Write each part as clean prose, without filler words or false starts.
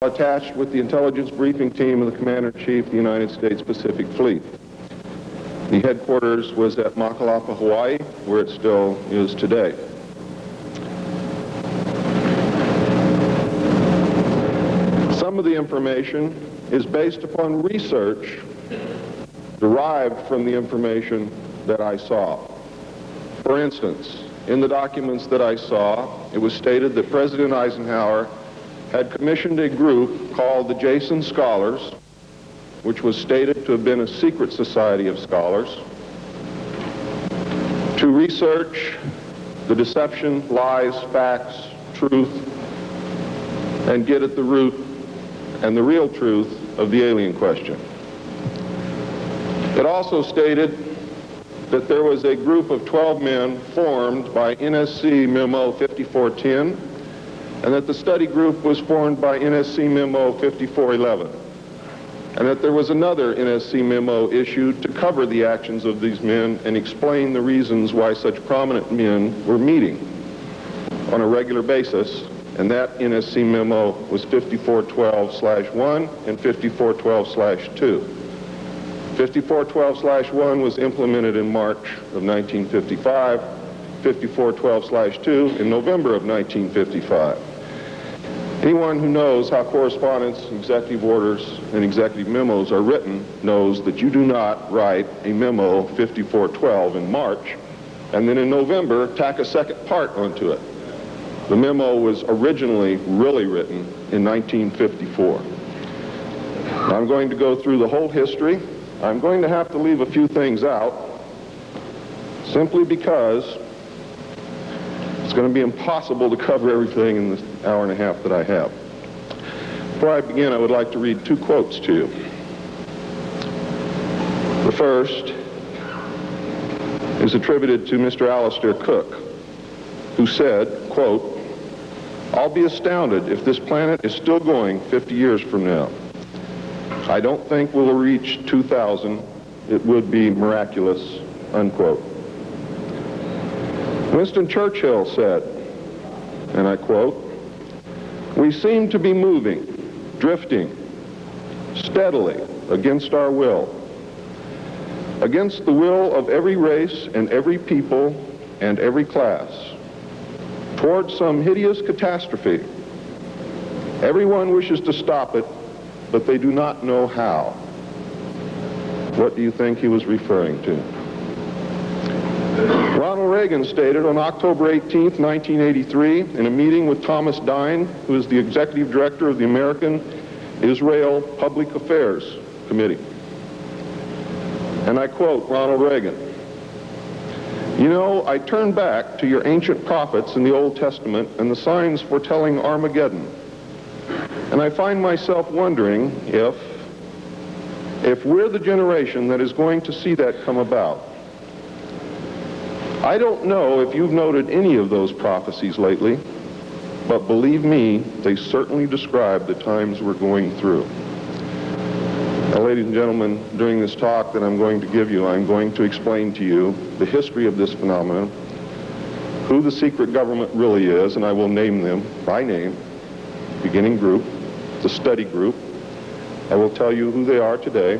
attached with the Intelligence Briefing Team of the Commander-in-Chief of the United States Pacific Fleet. The headquarters was at Makalapa, Hawaii, where it still is today. Some of the information is based upon research derived from the information that I saw. For instance, in the documents that I saw, it was stated that President Eisenhower had commissioned a group called the Jason Scholars, which was stated to have been a secret society of scholars, to research the deception, lies, facts, truth, and get at the root and the real truth of the alien question. It also stated that there was a group of 12 men formed by NSC Memo 5410, and that the study group was formed by NSC Memo 5411, and that there was another NSC memo issued to cover the actions of these men and explain the reasons why such prominent men were meeting on a regular basis, and that NSC memo was 5412/1 and 5412/2. 5412/1 was implemented in March of 1955, 5412/2 in November of 1955. Anyone who knows how correspondence, executive orders, and executive memos are written knows that you do not write a memo 5412 in March and then in November tack a second part onto it. The memo was originally really written in 1954. Now, I'm going to go through the whole history. I'm going to have to leave a few things out simply because it's going to be impossible to cover everything in the hour and a half that I have. Before I begin, I would like to read two quotes to you. The first is attributed to Mr. Alistair Cook, who said, quote, "I'll be astounded if this planet is still going 50 years from now. I don't think we'll reach 2000. It would be miraculous," unquote. Winston Churchill said, and I quote, "We seem to be moving, drifting, steadily against our will, against the will of every race and every people and every class, towards some hideous catastrophe. Everyone wishes to stop it, but they do not know how." What do you think he was referring to? Ronald Reagan stated on October 18th, 1983, in a meeting with Thomas Dine, who is the executive director of the American-Israel Public Affairs Committee, and I quote Ronald Reagan, "You know, I turn back to your ancient prophets in the Old Testament and the signs foretelling Armageddon, and I find myself wondering if we're the generation that is going to see that come about. I don't know if you've noted any of those prophecies lately, but believe me, they certainly describe the times we're going through." Now, ladies and gentlemen, during this talk that I'm going to give you, I'm going to explain to you the history of this phenomenon, who the secret government really is, and I will name them by name, beginning group, the study group. I will tell you who they are today.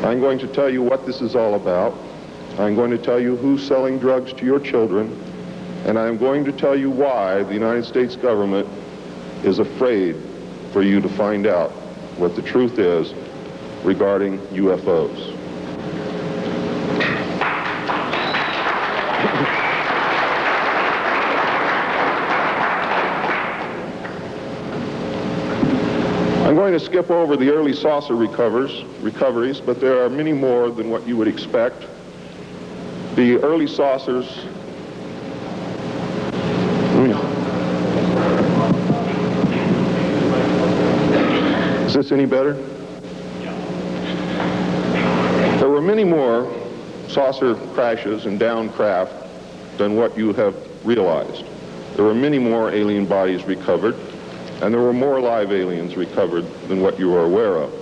I'm going to tell you what this is all about. I'm going to tell you who's selling drugs to your children, and I'm going to tell you why the United States government is afraid for you to find out what the truth is regarding UFOs. I'm going to skip over the early saucer recoveries, but there are many more than what you would expect. The early saucers, is this any better? There were many more saucer crashes and down craft than what you have realized. There were many more alien bodies recovered, and there were more live aliens recovered than what you are aware of.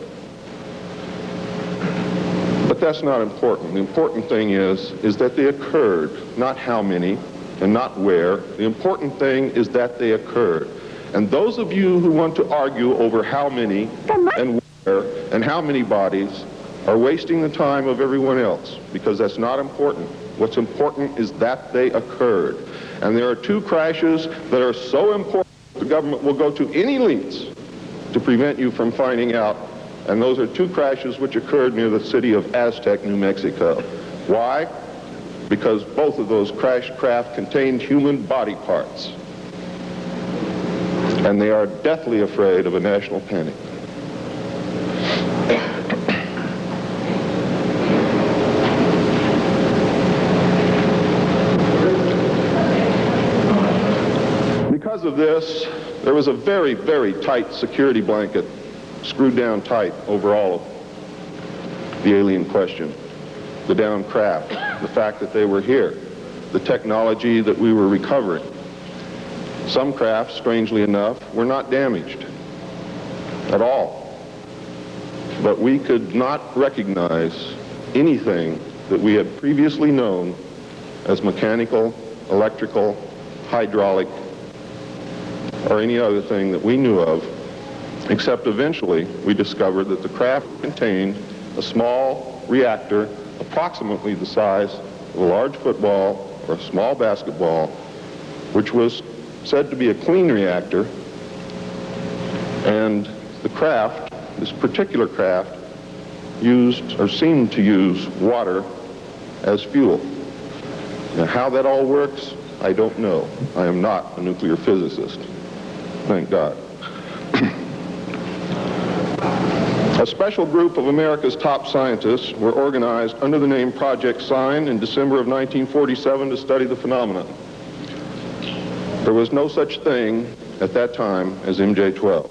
But that's not important. The important thing is that they occurred, not how many and not where. The important thing is that they occurred. And those of you who want to argue over how many and where and how many bodies are wasting the time of everyone else, because that's not important. What's important is that they occurred. And there are two crashes that are so important the government will go to any lengths to prevent you from finding out. And those are two crashes which occurred near the city of Aztec, New Mexico. Why? Because both of those crashed craft contained human body parts. And they are deathly afraid of a national panic. Because of this, there was a very, very tight security blanket screwed down tight over all of the alien question. The downed craft, the fact that they were here, the technology that we were recovering. Some crafts, strangely enough, were not damaged at all. But we could not recognize anything that we had previously known as mechanical, electrical, hydraulic, or any other thing that we knew of, except eventually we discovered that the craft contained a small reactor approximately the size of a large football or a small basketball, which was said to be a clean reactor, and the craft, this particular craft, used or seemed to use water as fuel. Now, how that all works, I don't know. I am not a nuclear physicist. Thank God. A special group of America's top scientists were organized under the name Project Sign in December of 1947 to study the phenomenon. There was no such thing at that time as MJ-12.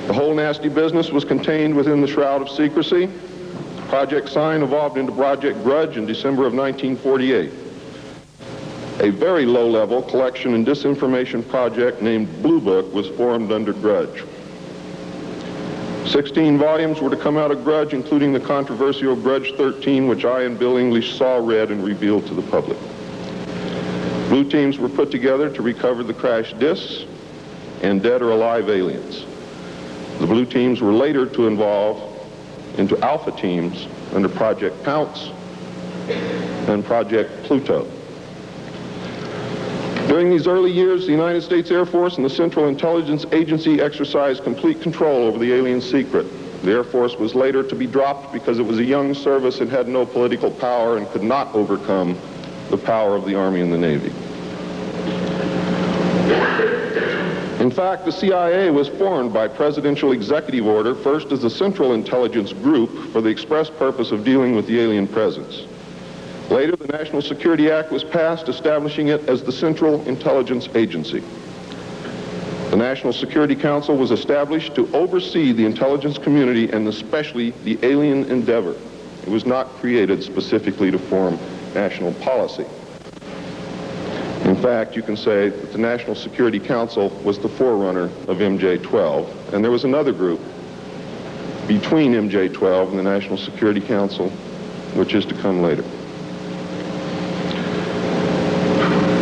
The whole nasty business was contained within the shroud of secrecy. Project Sign evolved into Project Grudge in December of 1948. A very low-level collection and disinformation project named Blue Book was formed under Grudge. 16 volumes were to come out of Grudge, including the controversial Grudge 13, which I and Bill English saw, read, and revealed to the public. Blue teams were put together to recover the crashed discs and dead or alive aliens. The blue teams were later to evolve into alpha teams under Project Pounce and Project Pluto. During these early years, the United States Air Force and the Central Intelligence Agency exercised complete control over the alien secret. The Air Force was later to be dropped because it was a young service and had no political power and could not overcome the power of the Army and the Navy. In fact, the CIA was formed by presidential executive order, first as a Central Intelligence Group for the express purpose of dealing with the alien presence. Later, the National Security Act was passed, establishing it as the Central Intelligence Agency. The National Security Council was established to oversee the intelligence community and especially the alien endeavor. It was not created specifically to form national policy. In fact, you can say that the National Security Council was the forerunner of MJ-12, and there was another group between MJ-12 and the National Security Council, which is to come later.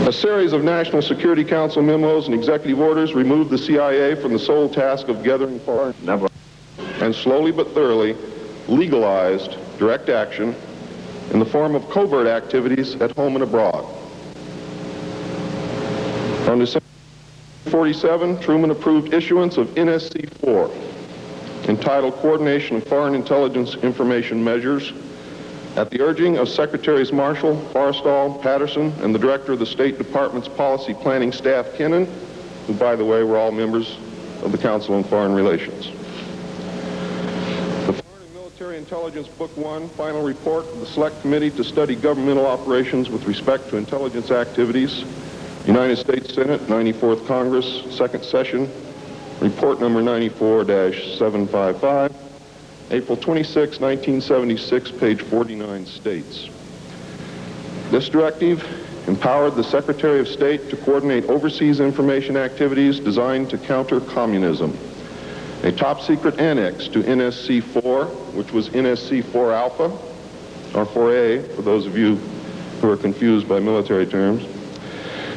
A series of National Security Council memos and executive orders removed the CIA from the sole task of gathering foreign and slowly but thoroughly legalized direct action in the form of covert activities at home and abroad. On December 47, Truman approved issuance of NSC-4, entitled Coordination of Foreign Intelligence Information Measures, at the urging of Secretaries Marshall, Forrestal, Patterson, and the Director of the State Department's Policy Planning Staff, Kennan, who, by the way, were all members of the Council on Foreign Relations. The Foreign and Military Intelligence Book 1, Final Report of the Select Committee to Study Governmental Operations with Respect to Intelligence Activities, United States Senate, 94th Congress, Second Session, Report number 94-755, April 26, 1976, page 49 states. This directive empowered the Secretary of State to coordinate overseas information activities designed to counter communism. A top-secret annex to NSC-4, which was NSC-4 Alpha, or 4A, for those of you who are confused by military terms,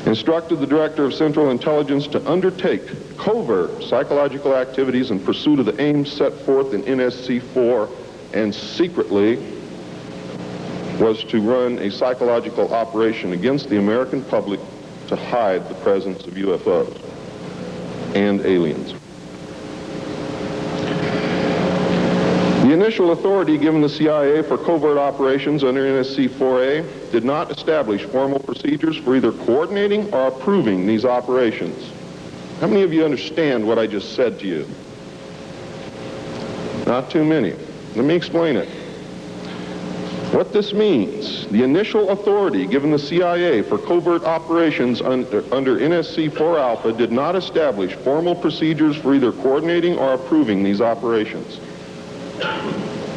instructed the Director of Central Intelligence to undertake covert psychological activities in pursuit of the aims set forth in NSC-4, and secretly was to run a psychological operation against the American public to hide the presence of UFOs and aliens. The initial authority given the CIA for covert operations under NSC-4A did not establish formal procedures for either coordinating or approving these operations. How many of you understand what I just said to you? Not too many. Let me explain it. What this means, the initial authority given the CIA for covert operations under NSC-4 Alpha did not establish formal procedures for either coordinating or approving these operations.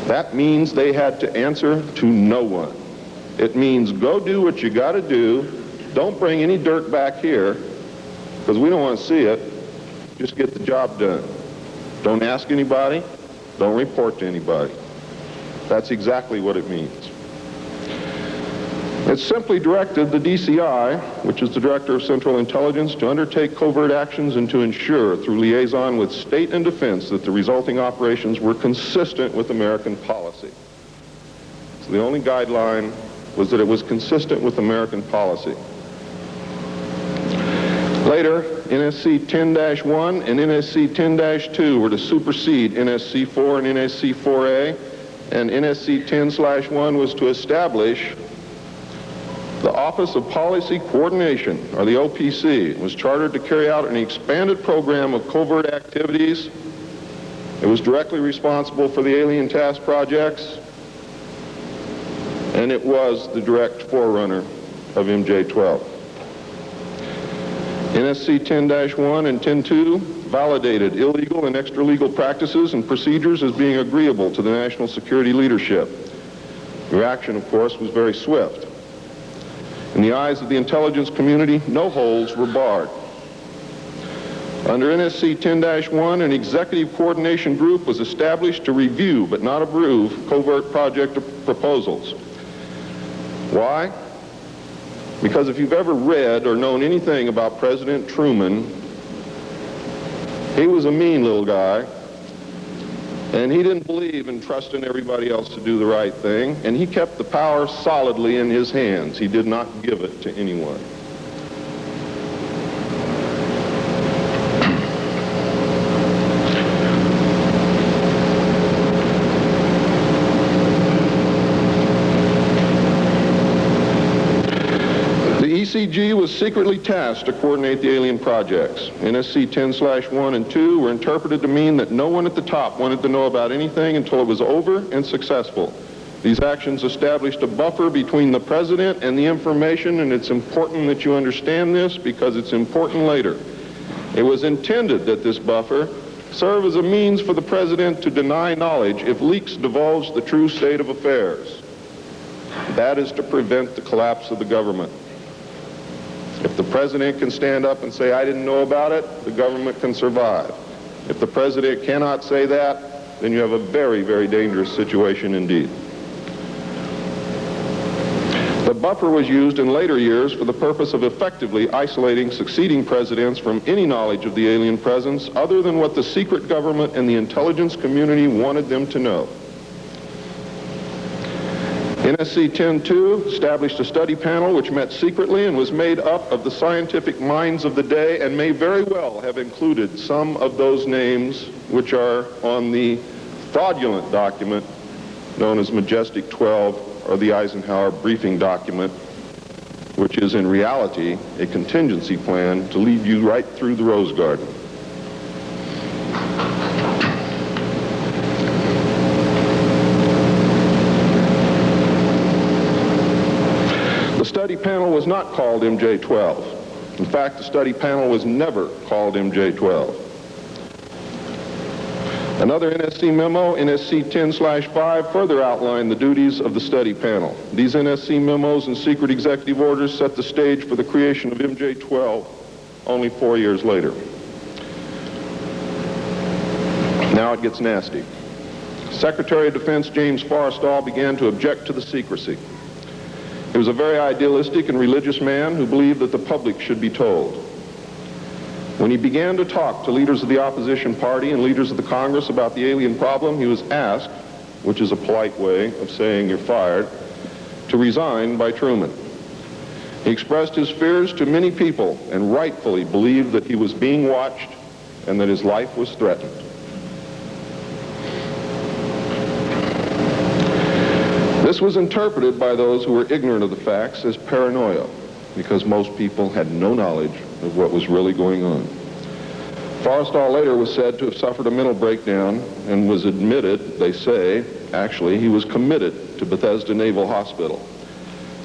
That means they had to answer to no one. It means go do what you got to do. Don't bring any dirt back here, because we don't want to see it. Just get the job done. Don't ask anybody. Don't report to anybody. That's exactly what it means. It simply directed the DCI, which is the Director of Central Intelligence, to undertake covert actions and to ensure, through liaison with state and defense, that the resulting operations were consistent with American policy. So the only guideline was that it was consistent with American policy. Later, NSC 10-1 and NSC 10-2 were to supersede NSC 4 and NSC 4A, and NSC 10/1 was to establish the Office of Policy Coordination, or the OPC. It was chartered to carry out an expanded program of covert activities. It was directly responsible for the alien task projects, and it was the direct forerunner of MJ-12. NSC 10-1 and 10-2 validated illegal and extra-legal practices and procedures as being agreeable to the national security leadership. The reaction, of course, was very swift. In the eyes of the intelligence community, no holds were barred. Under NSC 10-1, an executive coordination group was established to review but not approve covert project proposals. Why? Because if you've ever read or known anything about President Truman, he was a mean little guy, and he didn't believe in trusting everybody else to do the right thing, and he kept the power solidly in his hands. He did not give it to anyone. ECG was secretly tasked to coordinate the alien projects. NSC 10/1 and 2 were interpreted to mean that no one at the top wanted to know about anything until it was over and successful. These actions established a buffer between the president and the information, and it's important that you understand this because it's important later. It was intended that this buffer serve as a means for the president to deny knowledge if leaks divulged the true state of affairs. That is to prevent the collapse of the government. If the president can stand up and say, I didn't know about it, the government can survive. If the president cannot say that, then you have a very, very dangerous situation indeed. The buffer was used in later years for the purpose of effectively isolating succeeding presidents from any knowledge of the alien presence other than what the secret government and the intelligence community wanted them to know. NSC 10-2 established a study panel which met secretly and was made up of the scientific minds of the day and may very well have included some of those names which are on the fraudulent document known as Majestic 12 or the Eisenhower briefing document, which is in reality a contingency plan to lead you right through the Rose Garden. The study panel was not called MJ-12. In fact, the study panel was never called MJ-12. Another NSC memo, NSC 10/5, further outlined the duties of the study panel. These NSC memos and secret executive orders set the stage for the creation of MJ-12 only 4 years later. Now it gets nasty. Secretary of Defense James Forrestal began to object to the secrecy. He was a very idealistic and religious man who believed that the public should be told. When he began to talk to leaders of the opposition party and leaders of the Congress about the alien problem, he was asked, which is a polite way of saying you're fired, to resign by Truman. He expressed his fears to many people and rightfully believed that he was being watched and that his life was threatened. This was interpreted by those who were ignorant of the facts as paranoia, because most people had no knowledge of what was really going on. Forrestal later was said to have suffered a mental breakdown and was admitted, they say, actually, he was committed to Bethesda Naval Hospital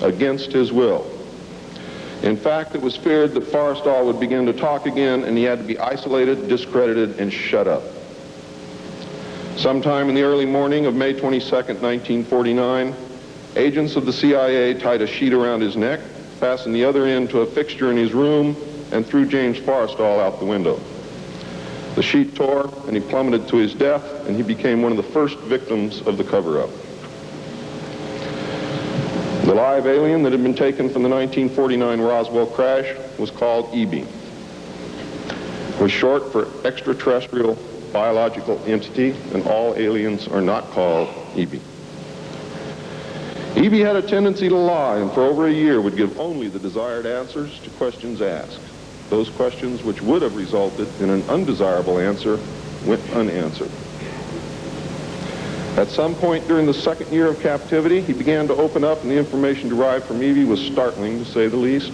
against his will. In fact, it was feared that Forrestal would begin to talk again and he had to be isolated, discredited, and shut up. Sometime in the early morning of May 22nd, 1949, agents of the CIA tied a sheet around his neck, fastened the other end to a fixture in his room, and threw James Forrestal out the window. The sheet tore, and he plummeted to his death, and he became one of the first victims of the cover-up. The live alien that had been taken from the 1949 Roswell crash was called EB. It was short for extraterrestrial biological entity, and all aliens are not called EB. EB had a tendency to lie, and for over a year would give only the desired answers to questions asked. Those questions which would have resulted in an undesirable answer went unanswered. At some point during the second year of captivity, he began to open up, and the information derived from EB was startling, to say the least.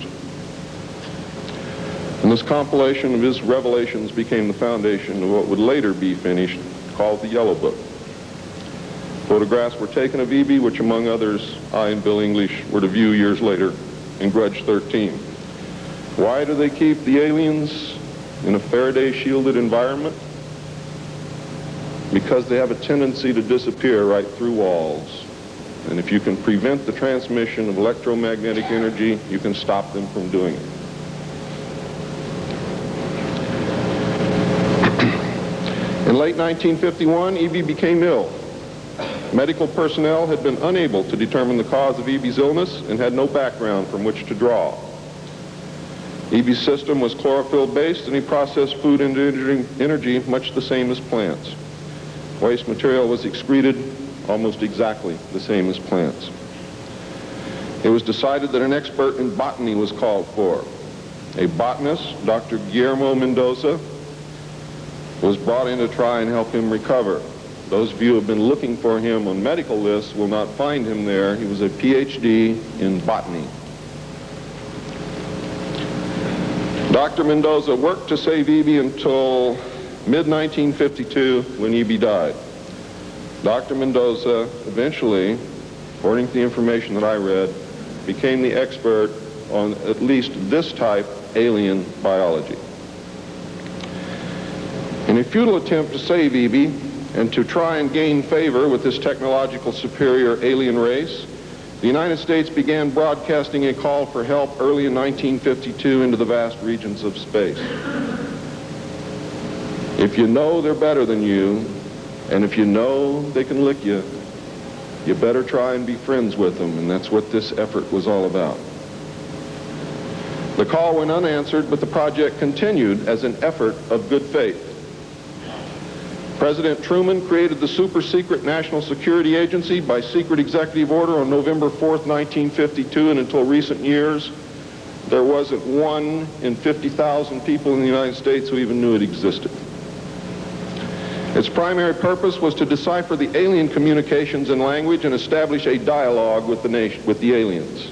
And this compilation of his revelations became the foundation of what would later be finished, called the Yellow Book. Photographs were taken of EB, which among others, I and Bill English were to view years later in Grudge 13. Why do they keep the aliens in a Faraday-shielded environment? Because they have a tendency to disappear right through walls. And if you can prevent the transmission of electromagnetic energy, you can stop them from doing it. In late 1951, EB became ill. Medical personnel had been unable to determine the cause of EB's illness and had no background from which to draw. EB's system was chlorophyll-based, and he processed food into energy much the same as plants. Waste material was excreted almost exactly the same as plants. It was decided that an expert in botany was called for. A botanist, Dr. Guillermo Mendoza, was brought in to try and help him recover. Those of you who have been looking for him on medical lists will not find him there. He was a PhD in botany. Dr. Mendoza worked to save EB until mid-1952 when EB died. Dr. Mendoza eventually, according to the information that I read, became the expert on at least this type, alien biology. In a futile attempt to save EB and to try and gain favor with this technological superior alien race, the United States began broadcasting a call for help early in 1952 into the vast regions of space. If you know they're better than you, and if you know they can lick you, you better try and be friends with them, and that's what this effort was all about. The call went unanswered, but the project continued as an effort of good faith. President Truman created the super-secret National Security Agency by secret executive order on November 4th, 1952, and until recent years, there wasn't one in 50,000 people in the United States who even knew it existed. Its primary purpose was to decipher the alien communications and language and establish a dialogue with the aliens.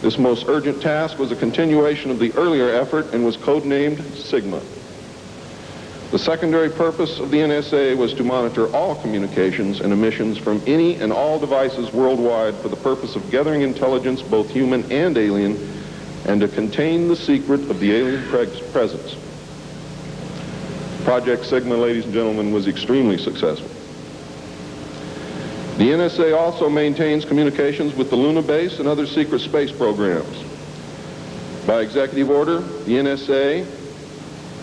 This most urgent task was a continuation of the earlier effort and was codenamed Sigma. The secondary purpose of the NSA was to monitor all communications and emissions from any and all devices worldwide for the purpose of gathering intelligence, both human and alien, and to contain the secret of the alien presence. Project Sigma, ladies and gentlemen, was extremely successful. The NSA also maintains communications with the Luna base and other secret space programs. By executive order, the NSA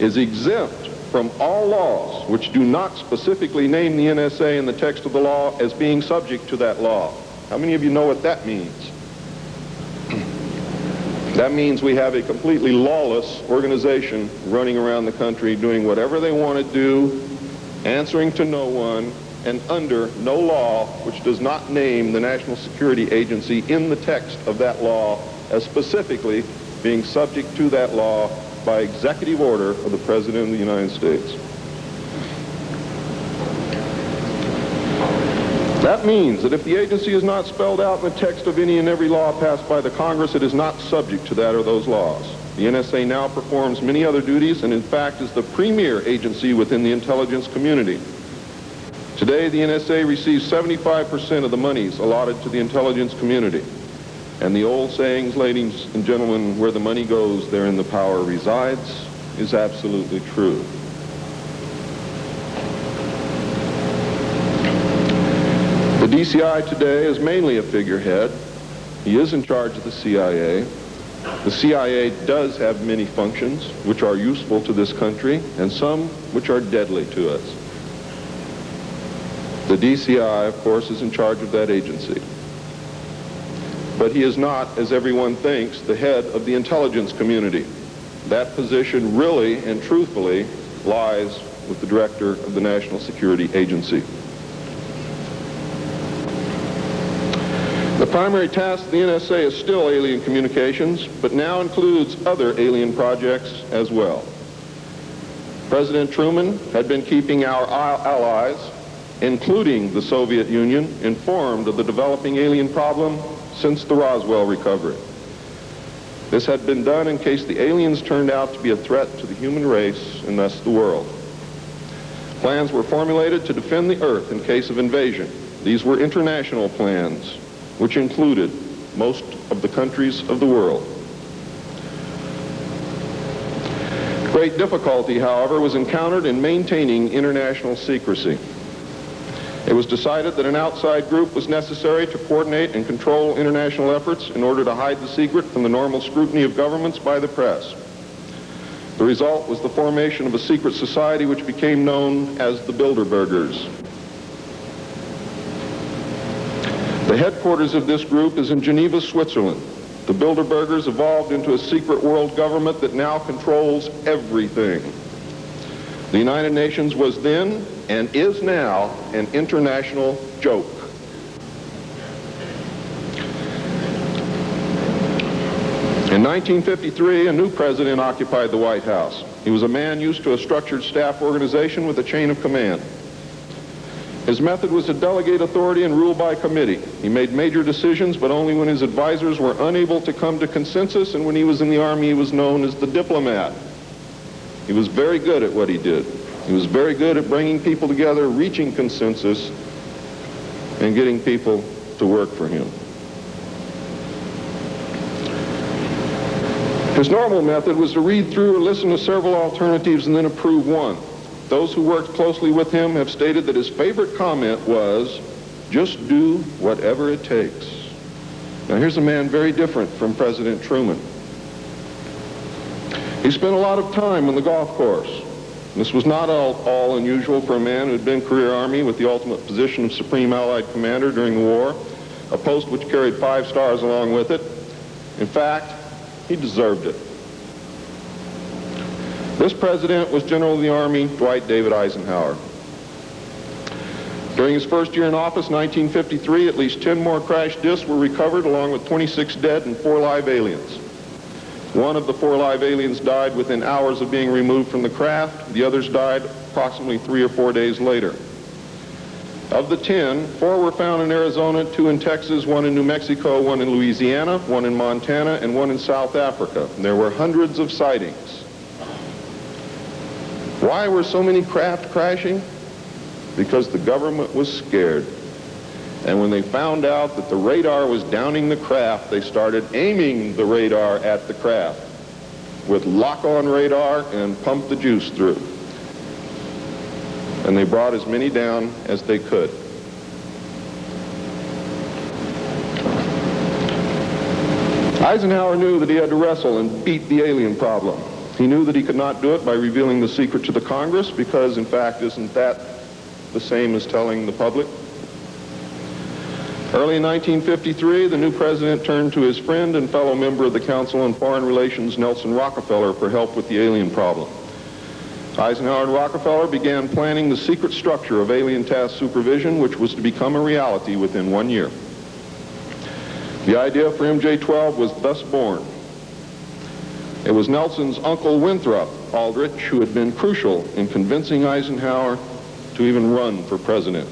is exempt from all laws which do not specifically name the NSA in the text of the law as being subject to that law. How many of you know what that means? That means we have a completely lawless organization running around the country doing whatever they want to do, answering to no one, and under no law which does not name the National Security Agency in the text of that law as specifically being subject to that law by executive order of the President of the United States. That means that if the agency is not spelled out in the text of any and every law passed by the Congress, it is not subject to that or those laws. The NSA now performs many other duties and in fact is the premier agency within the intelligence community. Today, the NSA receives 75% of the monies allotted to the intelligence community. And the old sayings, ladies and gentlemen, where the money goes, therein the power resides, is absolutely true. The DCI today is mainly a figurehead. He is in charge of the CIA. The CIA does have many functions which are useful to this country and some which are deadly to us. The DCI, of course, is in charge of that agency. But he is not, as everyone thinks, the head of the intelligence community. That position really and truthfully lies with the director of the National Security Agency. The primary task of the NSA is still alien communications, but now includes other alien projects as well. President Truman had been keeping our allies, including the Soviet Union, informed of the developing alien problem since the Roswell recovery. This had been done in case the aliens turned out to be a threat to the human race and thus the world. Plans were formulated to defend the Earth in case of invasion. These were international plans, which included most of the countries of the world. Great difficulty, however, was encountered in maintaining international secrecy. It was decided that an outside group was necessary to coordinate and control international efforts in order to hide the secret from the normal scrutiny of governments by the press. The result was the formation of a secret society which became known as the Bilderbergers. The headquarters of this group is in Geneva, Switzerland. The Bilderbergers evolved into a secret world government that now controls everything. The United Nations was then, and is now, an international joke. In 1953, a new president occupied the White House. He was a man used to a structured staff organization with a chain of command. His method was to delegate authority and rule by committee. He made major decisions, but only when his advisors were unable to come to consensus, and when he was in the Army, he was known as the diplomat. He was very good at what he did. He was very good at bringing people together, reaching consensus, and getting people to work for him. His normal method was to read through or listen to several alternatives and then approve one. Those who worked closely with him have stated that his favorite comment was, "Just do whatever it takes." Now here's a man very different from President Truman. He spent a lot of time on the golf course. This was not all unusual for a man who had been career Army with the ultimate position of Supreme Allied Commander during the war, a post which carried 5 stars along with it. In fact, he deserved it. This president was General of the Army Dwight David Eisenhower. During his first year in office, 1953, at least 10 more crash disks were recovered, along with 26 dead and 4 live aliens. One of the 4 live aliens died within hours of being removed from the craft. The others died approximately 3 or 4 days later. Of the 10, 4 were found in Arizona, 2 in Texas, 1 in New Mexico, 1 in Louisiana, 1 in Montana, and 1 in South Africa. And there were hundreds of sightings. Why were so many craft crashing? Because the government was scared. And when they found out that the radar was downing the craft, they started aiming the radar at the craft with lock-on radar and pumped the juice through. And they brought as many down as they could. Eisenhower knew that he had to wrestle and beat the alien problem. He knew that he could not do it by revealing the secret to the Congress, because, in fact, isn't that the same as telling the public? Early in 1953, the new president turned to his friend and fellow member of the Council on Foreign Relations, Nelson Rockefeller, for help with the alien problem. Eisenhower and Rockefeller began planning the secret structure of alien task supervision, which was to become a reality within 1 year. The idea for MJ-12 was thus born. It was Nelson's uncle Winthrop Aldrich who had been crucial in convincing Eisenhower to even run for president.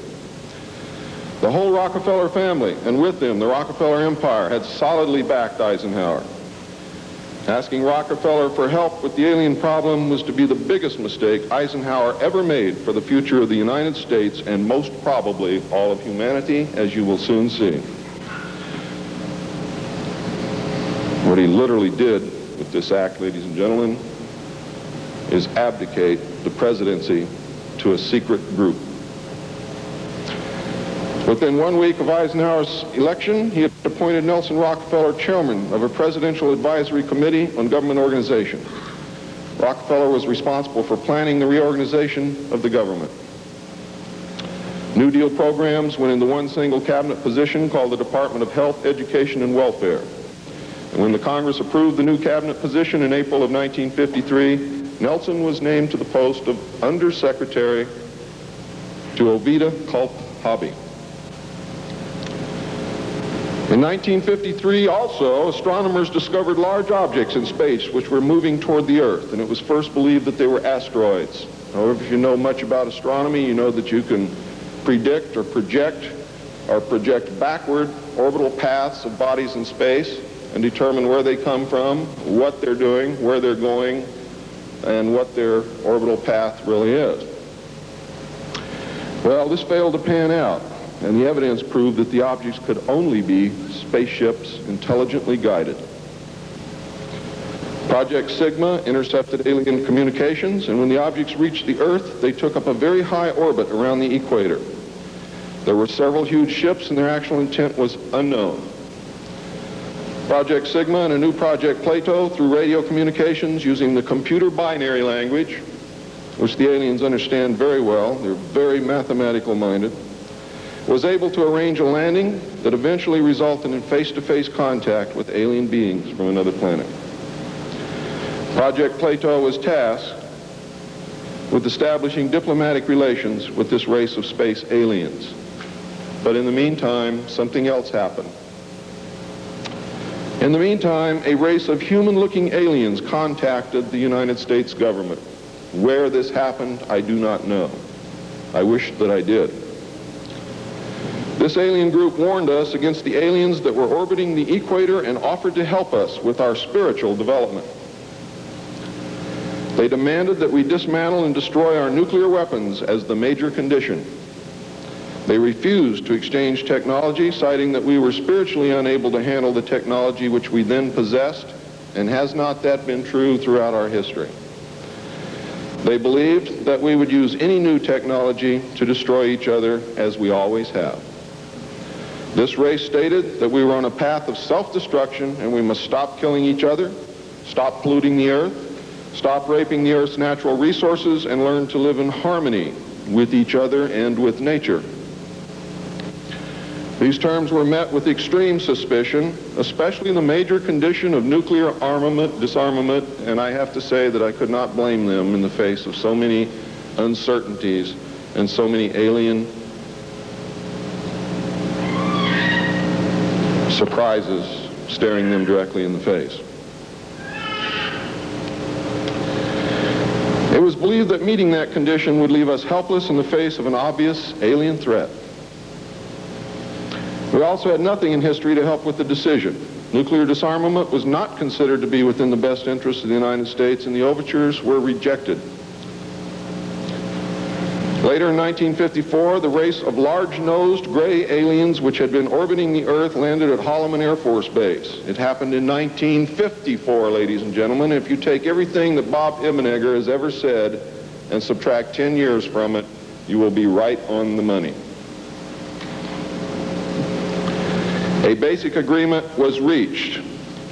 The whole Rockefeller family, and with them the Rockefeller Empire, had solidly backed Eisenhower. Asking Rockefeller for help with the alien problem was to be the biggest mistake Eisenhower ever made for the future of the United States and most probably all of humanity, as you will soon see. What he literally did with this act, ladies and gentlemen, is abdicate the presidency to a secret group. Within 1 week of Eisenhower's election, he had appointed Nelson Rockefeller chairman of a presidential advisory committee on government organization. Rockefeller was responsible for planning the reorganization of the government. New Deal programs went into one single cabinet position called the Department of Health, Education, and Welfare. And when the Congress approved the new cabinet position in April of 1953, Nelson was named to the post of Undersecretary to Ovida Culp Hobby. In 1953, also, astronomers discovered large objects in space which were moving toward the Earth, and it was first believed that they were asteroids. However, if you know much about astronomy, you know that you can predict or project backward orbital paths of bodies in space and determine where they come from, what they're doing, where they're going, and what their orbital path really is. Well, this failed to pan out, and the evidence proved that the objects could only be spaceships intelligently guided. Project Sigma intercepted alien communications, and when the objects reached the Earth, they took up a very high orbit around the equator. There were several huge ships, and their actual intent was unknown. Project Sigma and a new Project Plato, through radio communications using the computer binary language, which the aliens understand very well, they're very mathematical minded, was able to arrange a landing that eventually resulted in face-to-face contact with alien beings from another planet. Project Plato was tasked with establishing diplomatic relations with this race of space aliens. But in the meantime, something else happened. In the meantime, a race of human-looking aliens contacted the United States government. Where this happened, I do not know. I wish that I did. This alien group warned us against the aliens that were orbiting the equator and offered to help us with our spiritual development. They demanded that we dismantle and destroy our nuclear weapons as the major condition. They refused to exchange technology, citing that we were spiritually unable to handle the technology which we then possessed, and has not that been true throughout our history? They believed that we would use any new technology to destroy each other, as we always have. This race stated that we were on a path of self-destruction, and we must stop killing each other, stop polluting the Earth, stop raping the Earth's natural resources, and learn to live in harmony with each other and with nature. These terms were met with extreme suspicion, especially the major condition of nuclear armament, disarmament, and I have to say that I could not blame them in the face of so many uncertainties and so many alien surprises staring them directly in the face. It was believed that meeting that condition would leave us helpless in the face of an obvious alien threat. We also had nothing in history to help with the decision. Nuclear disarmament was not considered to be within the best interests of the United States, and the overtures were rejected. Later in 1954, the race of large-nosed gray aliens which had been orbiting the Earth landed at Holloman Air Force Base. It happened in 1954, ladies and gentlemen. If you take everything that Bob Ebenegger has ever said and subtract 10 years from it, you will be right on the money. A basic agreement was reached.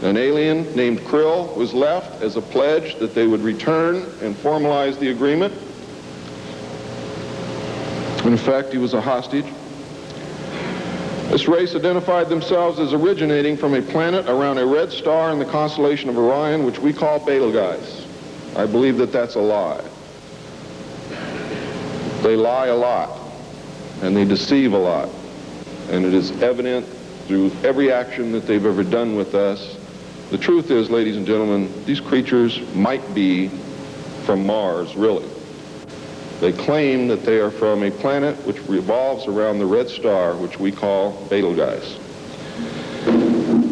An alien named Krill was left as a pledge that they would return and formalize the agreement. In fact, he was a hostage. This race identified themselves as originating from a planet around a red star in the constellation of Orion, which we call Betelgeuse. I believe that that's a lie. They lie a lot, and they deceive a lot, and it is evident through every action that they've ever done with us. The truth is, ladies and gentlemen, these creatures might be from Mars, really. They claim that they are from a planet which revolves around the red star, which we call Betelgeuse.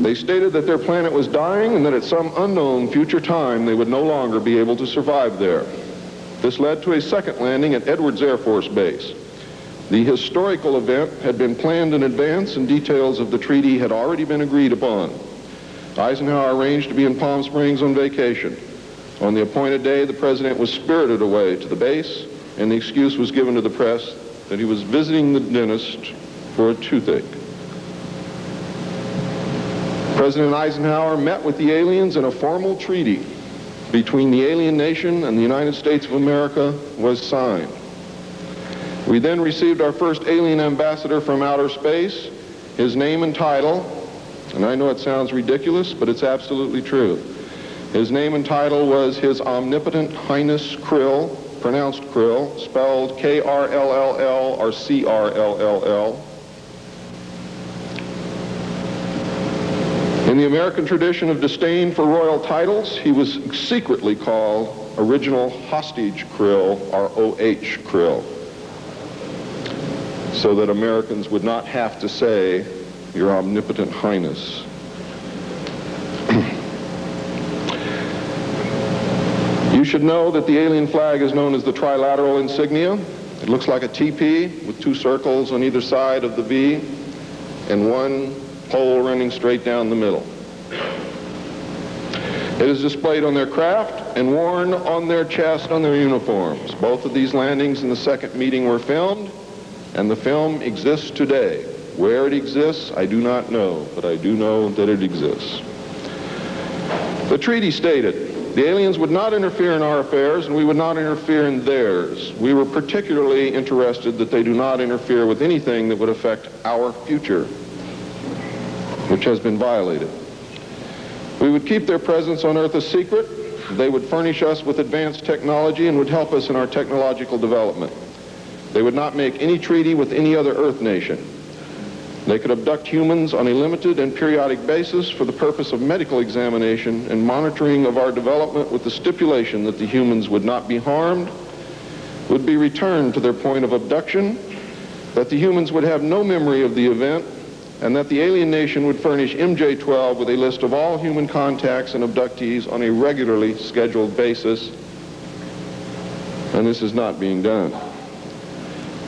They stated that their planet was dying and that at some unknown future time they would no longer be able to survive there. This led to a second landing at Edwards Air Force Base. The historical event had been planned in advance and details of the treaty had already been agreed upon. Eisenhower arranged to be in Palm Springs on vacation. On the appointed day, the president was spirited away to the base, and the excuse was given to the press that he was visiting the dentist for a toothache. President Eisenhower met with the aliens, and a formal treaty between the alien nation and the United States of America was signed. We then received our first alien ambassador from outer space. His name and title, and I know it sounds ridiculous, but it's absolutely true. His name and title was His Omnipotent Highness Krill, pronounced Krill, spelled K-R-L-L-L or C-R-L-L-L. In the American tradition of disdain for royal titles, he was secretly called Original Hostage Krill, or O-H Krill, so that Americans would not have to say, Your Omnipotent Highness. You should know that the alien flag is known as the trilateral insignia. It looks like a TP with two circles on either side of the V and one pole running straight down the middle. It is displayed on their craft and worn on their chest on their uniforms. Both of these landings in the second meeting were filmed, and the film exists today. Where it exists, I do not know, but I do know that it exists. The treaty stated, the aliens would not interfere in our affairs, and we would not interfere in theirs. We were particularly interested that they do not interfere with anything that would affect our future, which has been violated. We would keep their presence on Earth a secret. They would furnish us with advanced technology and would help us in our technological development. They would not make any treaty with any other Earth nation. They could abduct humans on a limited and periodic basis for the purpose of medical examination and monitoring of our development, with the stipulation that the humans would not be harmed, would be returned to their point of abduction, that the humans would have no memory of the event, and that the alien nation would furnish MJ-12 with a list of all human contacts and abductees on a regularly scheduled basis. And this is not being done.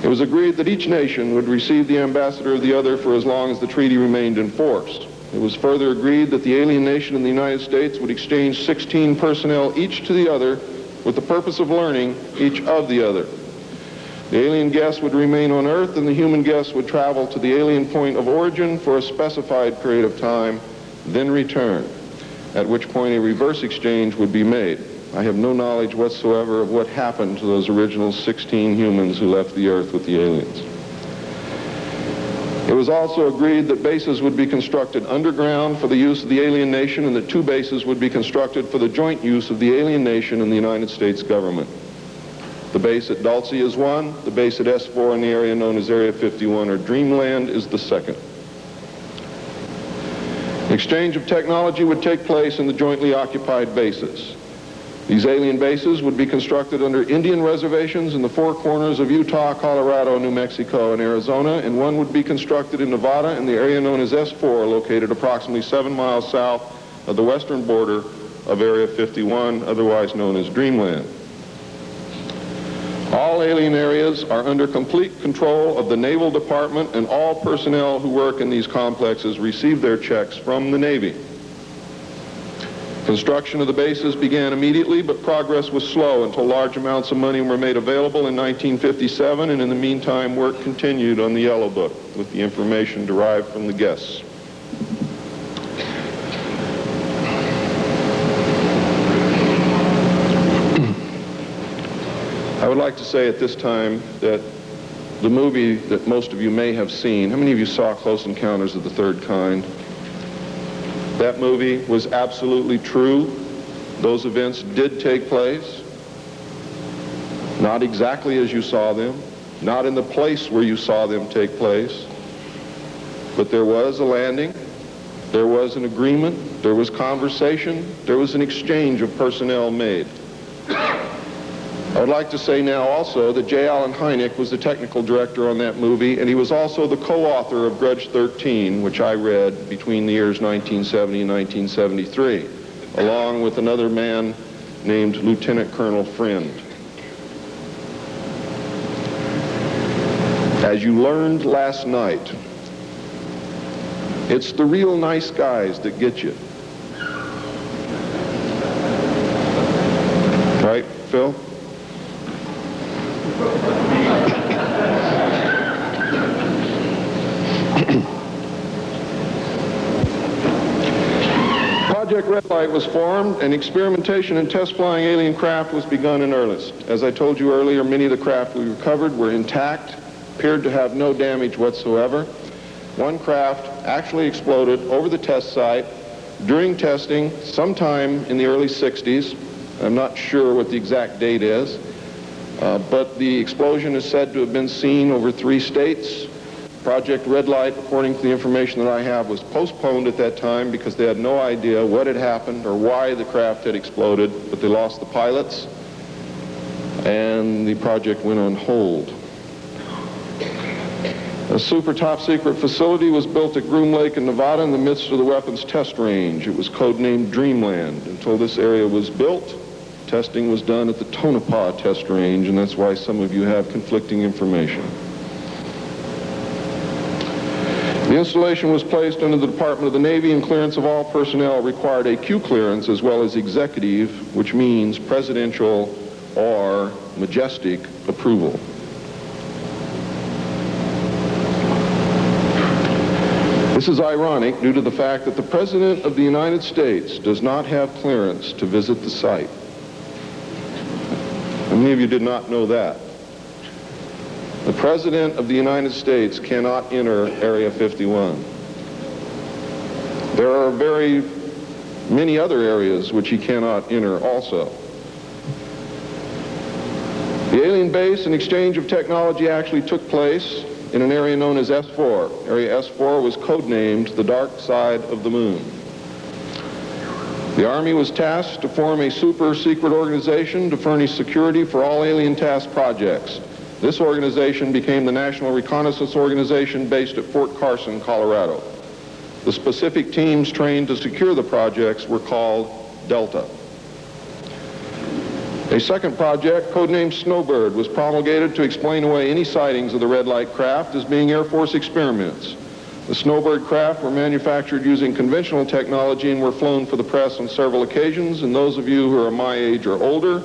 It was agreed that each nation would receive the ambassador of the other for as long as the treaty remained in force. It was further agreed that the alien nation and the United States would exchange 16 personnel each to the other with the purpose of learning each of the other. The alien guests would remain on Earth, and the human guests would travel to the alien point of origin for a specified period of time, then return, at which point a reverse exchange would be made. I have no knowledge whatsoever of what happened to those original 16 humans who left the Earth with the aliens. It was also agreed that bases would be constructed underground for the use of the alien nation, and that 2 bases would be constructed for the joint use of the alien nation and the United States government. The base at Dulce is one, the base at S4 in the area known as Area 51 or Dreamland is the second. The exchange of technology would take place in the jointly occupied bases. These alien bases would be constructed under Indian reservations in the 4 corners of Utah, Colorado, New Mexico, and Arizona, and one would be constructed in Nevada in the area known as S4, located approximately 7 miles south of the western border of Area 51, otherwise known as Dreamland. All alien areas are under complete control of the Naval Department, and all personnel who work in these complexes receive their checks from the Navy. Construction of the bases began immediately, but progress was slow until large amounts of money were made available in 1957, and in the meantime work continued on the Yellow Book with the information derived from the guests. I would like to say at this time that the movie that most of you may have seen. How many of you saw Close Encounters of the Third Kind? That movie was absolutely true. Those events did take place. Not exactly as you saw them, not in the place where you saw them take place, but there was a landing, there was an agreement, there was conversation, there was an exchange of personnel made. I would like to say now also that J. Allen Hynek was the technical director on that movie, and he was also the co-author of Grudge 13, which I read between the years 1970 and 1973, along with another man named Lieutenant Colonel Friend. As you learned last night, it's the real nice guys that get you. Right, Phil? Project Red Light was formed, and experimentation and test flying alien craft was begun in earnest. As I told you earlier, many of the craft we recovered were intact, appeared to have no damage whatsoever. One craft actually exploded over the test site during testing sometime in the early 60s. I'm not sure what the exact date is, but the explosion is said to have been seen over 3 states. Project Red Light, according to the information that I have, was postponed at that time because they had no idea what had happened or why the craft had exploded, but they lost the pilots, and the project went on hold. A super top secret facility was built at Groom Lake in Nevada in the midst of the weapons test range. It was codenamed Dreamland. Until this area was built, testing was done at the Tonopah test range, and that's why some of you have conflicting information. The installation was placed under the Department of the Navy, and clearance of all personnel required a Q clearance as well as executive, which means presidential or majestic approval. This is ironic due to the fact that the President of the United States does not have clearance to visit the site. How many of you did not know that? The President of the United States cannot enter Area 51. There are very many other areas which he cannot enter also. The alien base and exchange of technology actually took place in an area known as S4. Area S4 was codenamed the Dark Side of the Moon. The Army was tasked to form a super secret organization to furnish security for all alien task projects. This organization became the National Reconnaissance Organization based at Fort Carson, Colorado. The specific teams trained to secure the projects were called Delta. A second project, codenamed Snowbird, was promulgated to explain away any sightings of the red light craft as being Air Force experiments. The Snowbird craft were manufactured using conventional technology and were flown for the press on several occasions, and those of you who are my age or older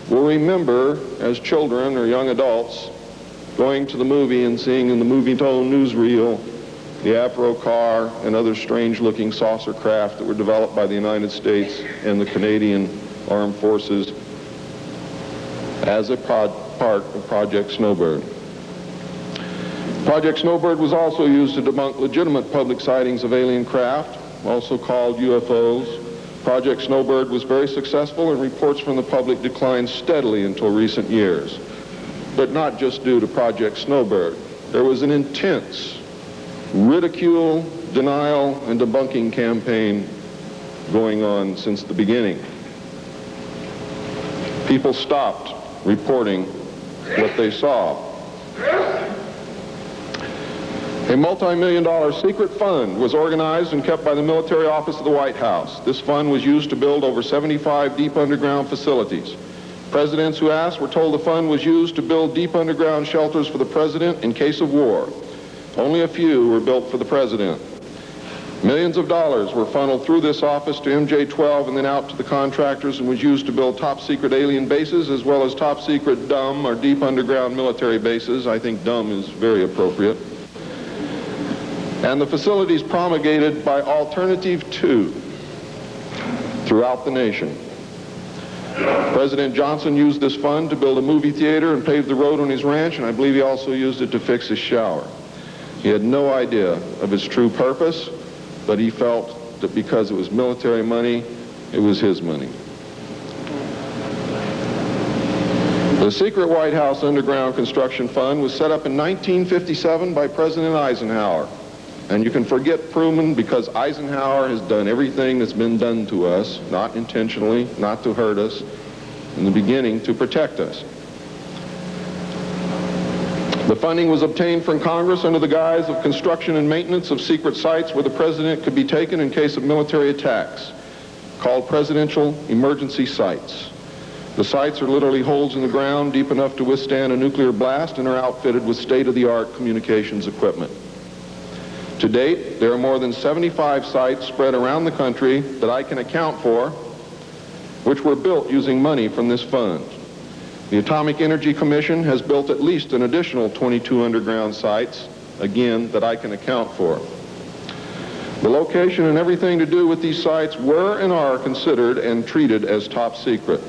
will remember, as children or young adults, going to the movie and seeing in the movie-tone newsreel the Apro car and other strange-looking saucer craft that were developed by the United States and the Canadian Armed Forces as a part of Project Snowbird. Project Snowbird was also used to debunk legitimate public sightings of alien craft, also called UFOs. Project Snowbird was very successful, and reports from the public declined steadily until recent years. But not just due to Project Snowbird. There was an intense ridicule, denial, and debunking campaign going on since the beginning. People stopped reporting what they saw. A multi-million-dollar secret fund was organized and kept by the military office of the White House. This fund was used to build over 75 deep underground facilities. Presidents who asked were told the fund was used to build deep underground shelters for the president in case of war. Only a few were built for the president. Millions of dollars were funneled through this office to MJ-12 and then out to the contractors, and was used to build top-secret alien bases as well as top-secret dumb or deep underground military bases. I think dumb is very appropriate. And the facilities promulgated by Alternative 2 throughout the nation. President Johnson used this fund to build a movie theater and pave the road on his ranch, and I believe he also used it to fix his shower. He had no idea of its true purpose, but he felt that because it was military money, it was his money. The secret White House underground construction fund was set up in 1957 by President Eisenhower. And you can forget Truman, because Eisenhower has done everything that's been done to us, not intentionally, not to hurt us, in the beginning to protect us. The funding was obtained from Congress under the guise of construction and maintenance of secret sites where the president could be taken in case of military attacks, called presidential emergency sites. The sites are literally holes in the ground deep enough to withstand a nuclear blast and are outfitted with state-of-the-art communications equipment. To date, there are more than 75 sites spread around the country that I can account for, which were built using money from this fund. The Atomic Energy Commission has built at least an additional 22 underground sites, again, that I can account for. The location and everything to do with these sites were and are considered and treated as top secret.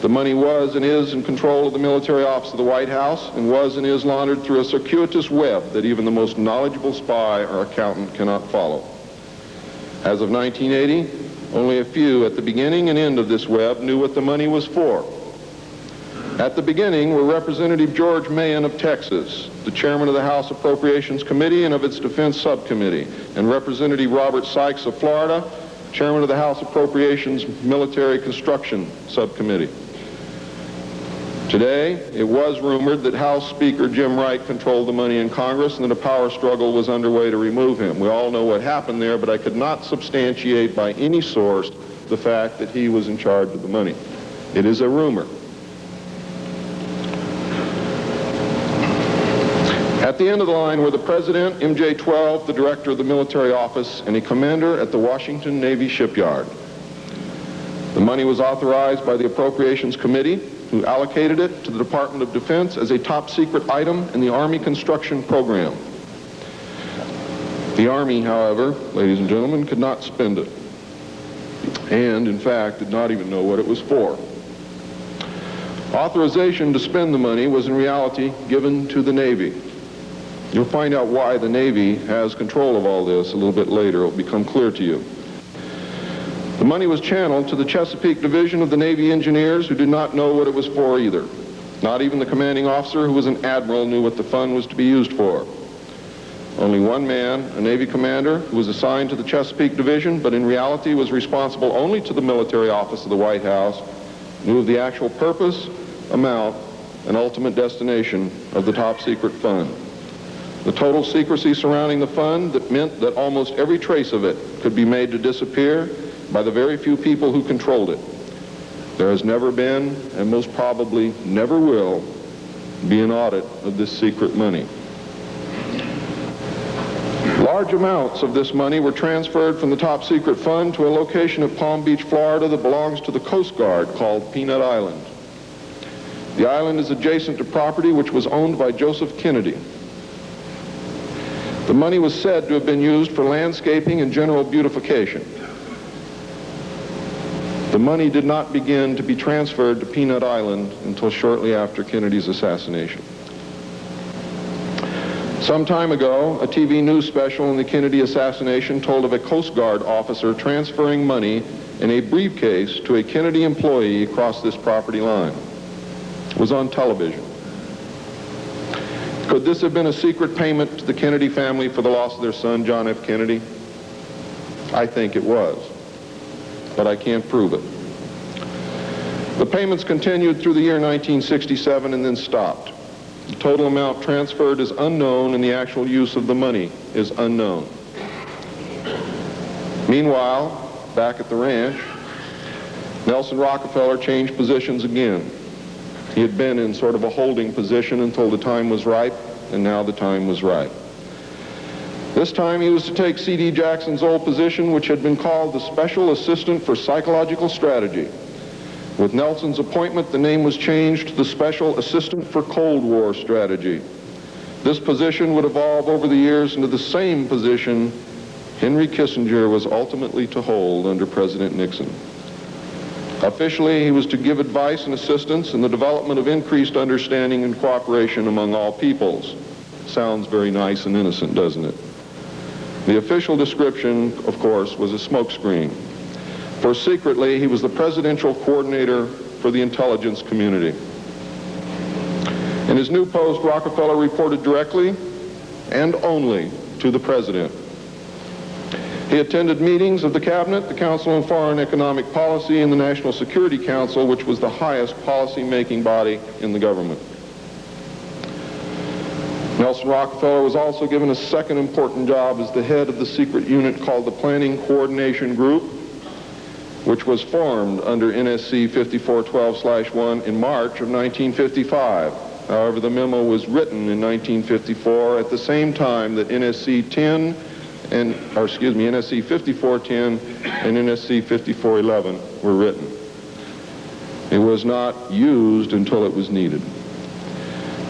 The money was and is in control of the military office of the White House and was and is laundered through a circuitous web that even the most knowledgeable spy or accountant cannot follow. As of 1980, only a few at the beginning and end of this web knew what the money was for. At the beginning were Representative George Mahan of Texas, the chairman of the House Appropriations Committee and of its Defense Subcommittee, and Representative Robert Sykes of Florida, chairman of the House Appropriations Military Construction Subcommittee. Today, it was rumored that House Speaker Jim Wright controlled the money in Congress and that a power struggle was underway to remove him. We all know what happened there, but I could not substantiate by any source the fact that he was in charge of the money. It is a rumor. At the end of the line were the President, MJ-12, the Director of the Military Office, and a commander at the Washington Navy Shipyard. The money was authorized by the Appropriations Committee, who allocated it to the Department of Defense as a top secret item in the Army construction program. The Army, however, ladies and gentlemen, could not spend it, and in fact did not even know what it was for. Authorization to spend the money was in reality given to the Navy. You'll find out why the Navy has control of all this a little bit later. It'll become clear to you. The money was channeled to the Chesapeake Division of the Navy Engineers, who did not know what it was for either. Not even the commanding officer, who was an admiral, knew what the fund was to be used for. Only one man, a Navy commander, who was assigned to the Chesapeake Division, but in reality was responsible only to the military office of the White House, knew of the actual purpose, amount, and ultimate destination of the top secret fund. The total secrecy surrounding the fund that meant that almost every trace of it could be made to disappear by the very few people who controlled it. There has never been, and most probably never will, be an audit of this secret money. Large amounts of this money were transferred from the top secret fund to a location at Palm Beach, Florida that belongs to the Coast Guard called Peanut Island. The island is adjacent to property which was owned by Joseph Kennedy. The money was said to have been used for landscaping and general beautification. The money did not begin to be transferred to Peanut Island until shortly after Kennedy's assassination. Some time ago, a TV news special on the Kennedy assassination told of a Coast Guard officer transferring money in a briefcase to a Kennedy employee across this property line. It was on television. Could this have been a secret payment to the Kennedy family for the loss of their son, John F. Kennedy? I think it was, but I can't prove it. The payments continued through the year 1967 and then stopped. The total amount transferred is unknown and the actual use of the money is unknown. Meanwhile, back at the ranch, Nelson Rockefeller changed positions again. He had been in sort of a holding position until the time was ripe, and now the time was ripe. This time he was to take C.D. Jackson's old position, which had been called the Special Assistant for Psychological Strategy. With Nelson's appointment, the name was changed to the Special Assistant for Cold War Strategy. This position would evolve over the years into the same position Henry Kissinger was ultimately to hold under President Nixon. Officially, he was to give advice and assistance in the development of increased understanding and cooperation among all peoples. Sounds very nice and innocent, doesn't it? The official description, of course, was a smokescreen. For secretly, he was the presidential coordinator for the intelligence community. In his new post, Rockefeller reported directly and only to the president. He attended meetings of the Cabinet, the Council on Foreign Economic Policy, and the National Security Council, which was the highest policy-making body in the government. Nelson Rockefeller was also given a second important job as the head of the secret unit called the Planning Coordination Group, which was formed under NSC 5412/1 in March of 1955. However, the memo was written in 1954 at the same time that NSC 5410 and NSC 5411 were written. It was not used until it was needed.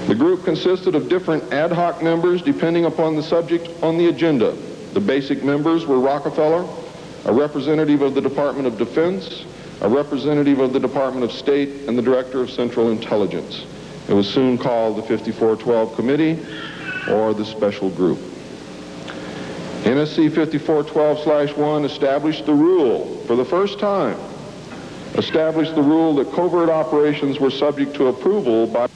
The group consisted of different ad hoc members depending upon the subject on the agenda. The basic members were Rockefeller, a representative of the Department of Defense, a representative of the Department of State, and the Director of Central Intelligence. It was soon called the 5412 Committee, or the Special Group. NSC 5412/1 established the rule, for the first time, established the rule that covert operations were subject to approval by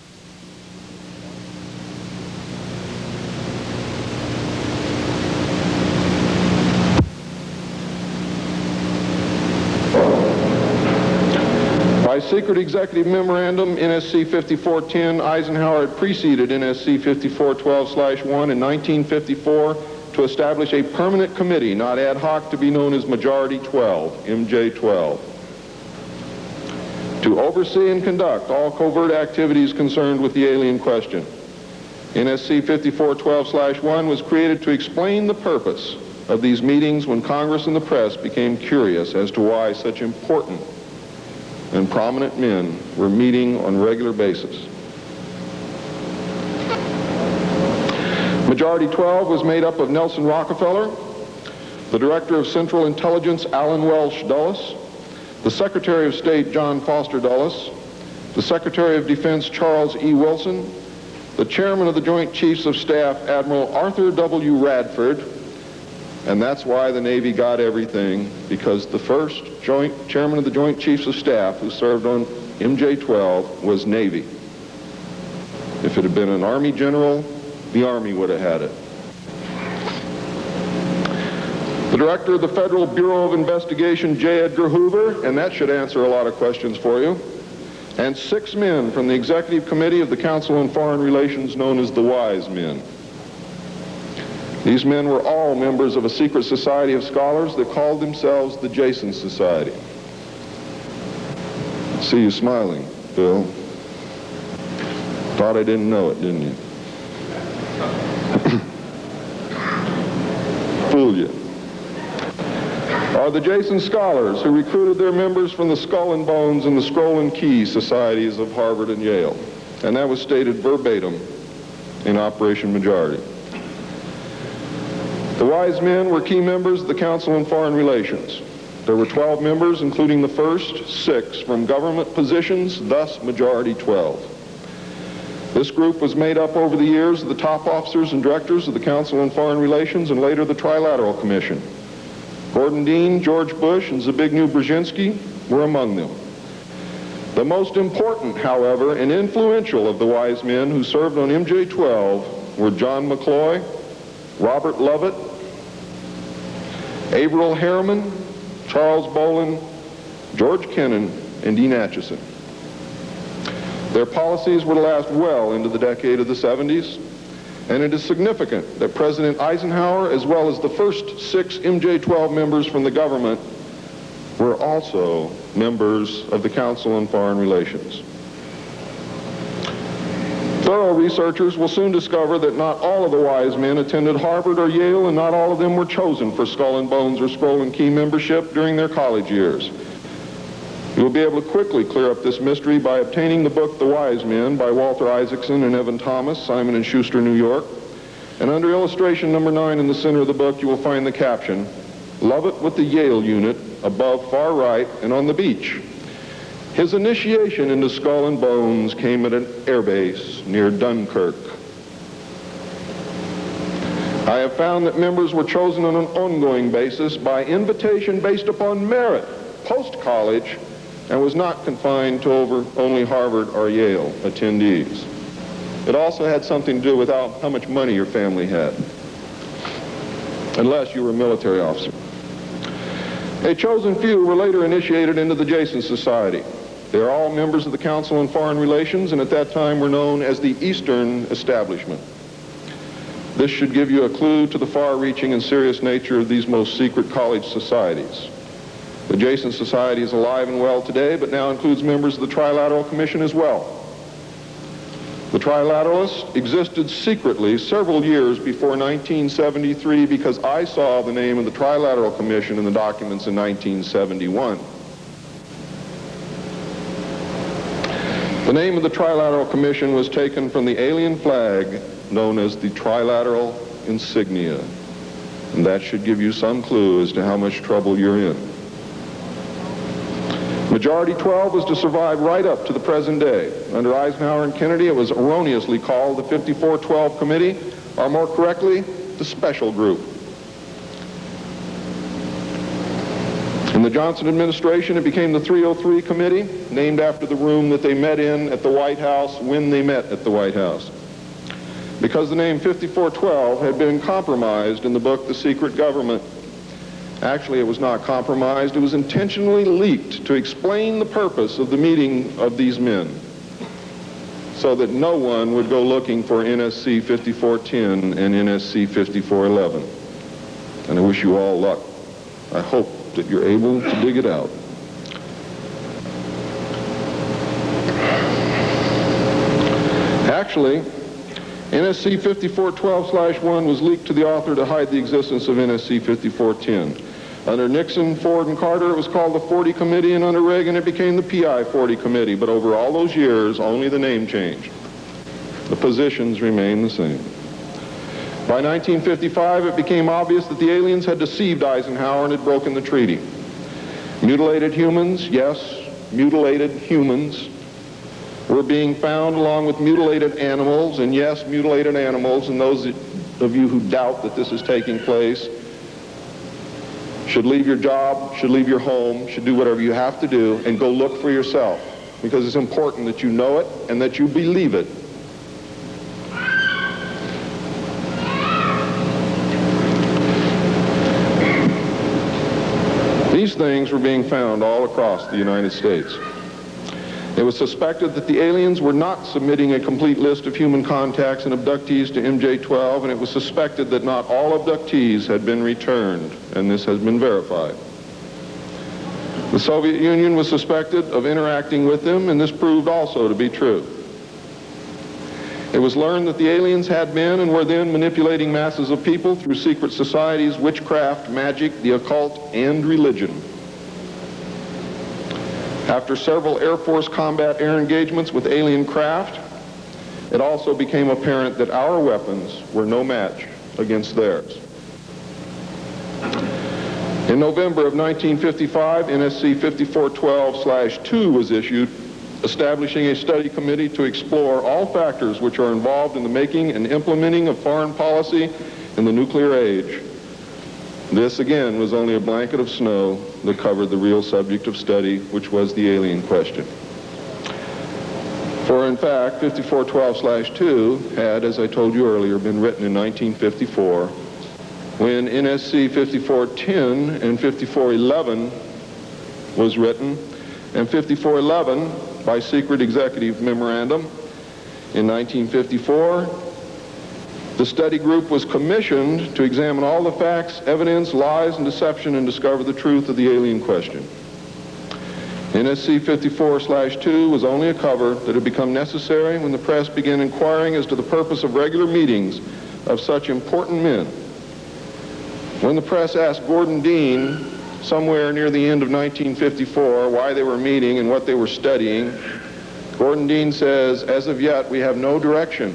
secret executive memorandum, NSC 5410, Eisenhower had preceded NSC 5412/1 in 1954 to establish a permanent committee, not ad hoc, to be known as Majority 12, MJ12, to oversee and conduct all covert activities concerned with the alien question. NSC 5412/1 was created to explain the purpose of these meetings when Congress and the press became curious as to why such important and prominent men were meeting on a regular basis. Majority 12 was made up of Nelson Rockefeller, the Director of Central Intelligence, Allen Welsh Dulles, the Secretary of State, John Foster Dulles, the Secretary of Defense, Charles E. Wilson, the Chairman of the Joint Chiefs of Staff, Admiral Arthur W. Radford, and that's why the Navy got everything, because the first Chairman of the Joint Chiefs of Staff who served on MJ-12 was Navy. If it had been an Army general, the Army would have had it. The Director of the Federal Bureau of Investigation, J. Edgar Hoover, and that should answer a lot of questions for you, and 6 men from the Executive Committee of the Council on Foreign Relations known as the Wise Men. These men were all members of a secret society of scholars that called themselves the Jason Society. I see you smiling, Bill. Thought I didn't know it, didn't you? Fool you. Are the Jason Scholars who recruited their members from the Skull and Bones and the Scroll and Key societies of Harvard and Yale. And that was stated verbatim in Operation Majority. The Wise Men were key members of the Council on Foreign Relations. There were 12 members, including the first 6 from government positions, thus Majority 12. This group was made up over the years of the top officers and directors of the Council on Foreign Relations and later the Trilateral Commission. Gordon Dean, George Bush, and Zbigniew Brzezinski were among them. The most important, however, and influential of the Wise Men who served on MJ-12 were John McCloy, Robert Lovett, Averill Harriman, Charles Bolin, George Kennan, and Dean Acheson. Their policies were to last well into the decade of the 70s, and it is significant that President Eisenhower, as well as the first 6 MJ-12 members from the government, were also members of the Council on Foreign Relations. Thorough researchers will soon discover that not all of the Wise Men attended Harvard or Yale, and not all of them were chosen for Skull and Bones or Scroll and Key membership during their college years. You will be able to quickly clear up this mystery by obtaining the book The Wise Men by Walter Isaacson and Evan Thomas, Simon & Schuster, New York. And under illustration number 9 in the center of the book, you will find the caption, "Lovett with the Yale unit, above far right and on the beach." His initiation into Skull and Bones came at an air base near Dunkirk. I have found that members were chosen on an ongoing basis by invitation based upon merit, post-college, and was not confined to only Harvard or Yale attendees. It also had something to do with how much money your family had, unless you were a military officer. A chosen few were later initiated into the Jason Society. They are all members of the Council on Foreign Relations, and at that time were known as the Eastern Establishment. This should give you a clue to the far-reaching and serious nature of these most secret college societies. The Jason Society is alive and well today, but now includes members of the Trilateral Commission as well. The Trilateralists existed secretly several years before 1973 because I saw the name of the Trilateral Commission in the documents in 1971. The name of the Trilateral Commission was taken from the alien flag known as the Trilateral Insignia, and that should give you some clue as to how much trouble you're in. Majority 12 was to survive right up to the present day. Under Eisenhower and Kennedy, it was erroneously called the 54-12 Committee, or more correctly, the Special Group. In the Johnson administration, it became the 303 Committee, named after the room that they met in at the White House when they met at the White House. Because the name 5412 had been compromised in the book The Secret Government. Actually, it was not compromised. It was intentionally leaked to explain the purpose of the meeting of these men, so that no one would go looking for NSC 5410 and NSC 5411. And I wish you all luck. I hope that you're able to dig it out. Actually, NSC 5412/1 was leaked to the author to hide the existence of NSC 5410. Under Nixon, Ford, and Carter, it was called the 40 Committee, and under Reagan, it became the PI 40 Committee. But over all those years, only the name changed. The positions remained the same. By 1955, it became obvious that the aliens had deceived Eisenhower and had broken the treaty. Mutilated humans, yes, mutilated humans, were being found along with mutilated animals, and yes, mutilated animals, and those of you who doubt that this is taking place should leave your job, should leave your home, should do whatever you have to do, and go look for yourself, because it's important that you know it and that you believe it. These things were being found all across the United States. It was suspected that the aliens were not submitting a complete list of human contacts and abductees to MJ-12, and it was suspected that not all abductees had been returned, and this has been verified. The Soviet Union was suspected of interacting with them, and this proved also to be true. It was learned that the aliens had been and were then manipulating masses of people through secret societies, witchcraft, magic, the occult, and religion. After several Air Force combat air engagements with alien craft, it also became apparent that our weapons were no match against theirs. In November of 1955, NSC 5412/2 was issued, establishing a study committee to explore all factors which are involved in the making and implementing of foreign policy in the nuclear age. This, again, was only a blanket of snow that covered the real subject of study, which was the alien question. For, in fact, 5412/2 had, as I told you earlier, been written in 1954, when NSC 5410 and 5411 was written, and 5411, by secret executive memorandum in 1954, the study group was commissioned to examine all the facts, evidence, lies, and deception and discover the truth of the alien question. NSC 54/2 was only a cover that had become necessary when the press began inquiring as to the purpose of regular meetings of such important men. When the press asked Gordon Dean, somewhere near the end of 1954, why they were meeting and what they were studying, Gordon Dean says, "As of yet, we have no direction,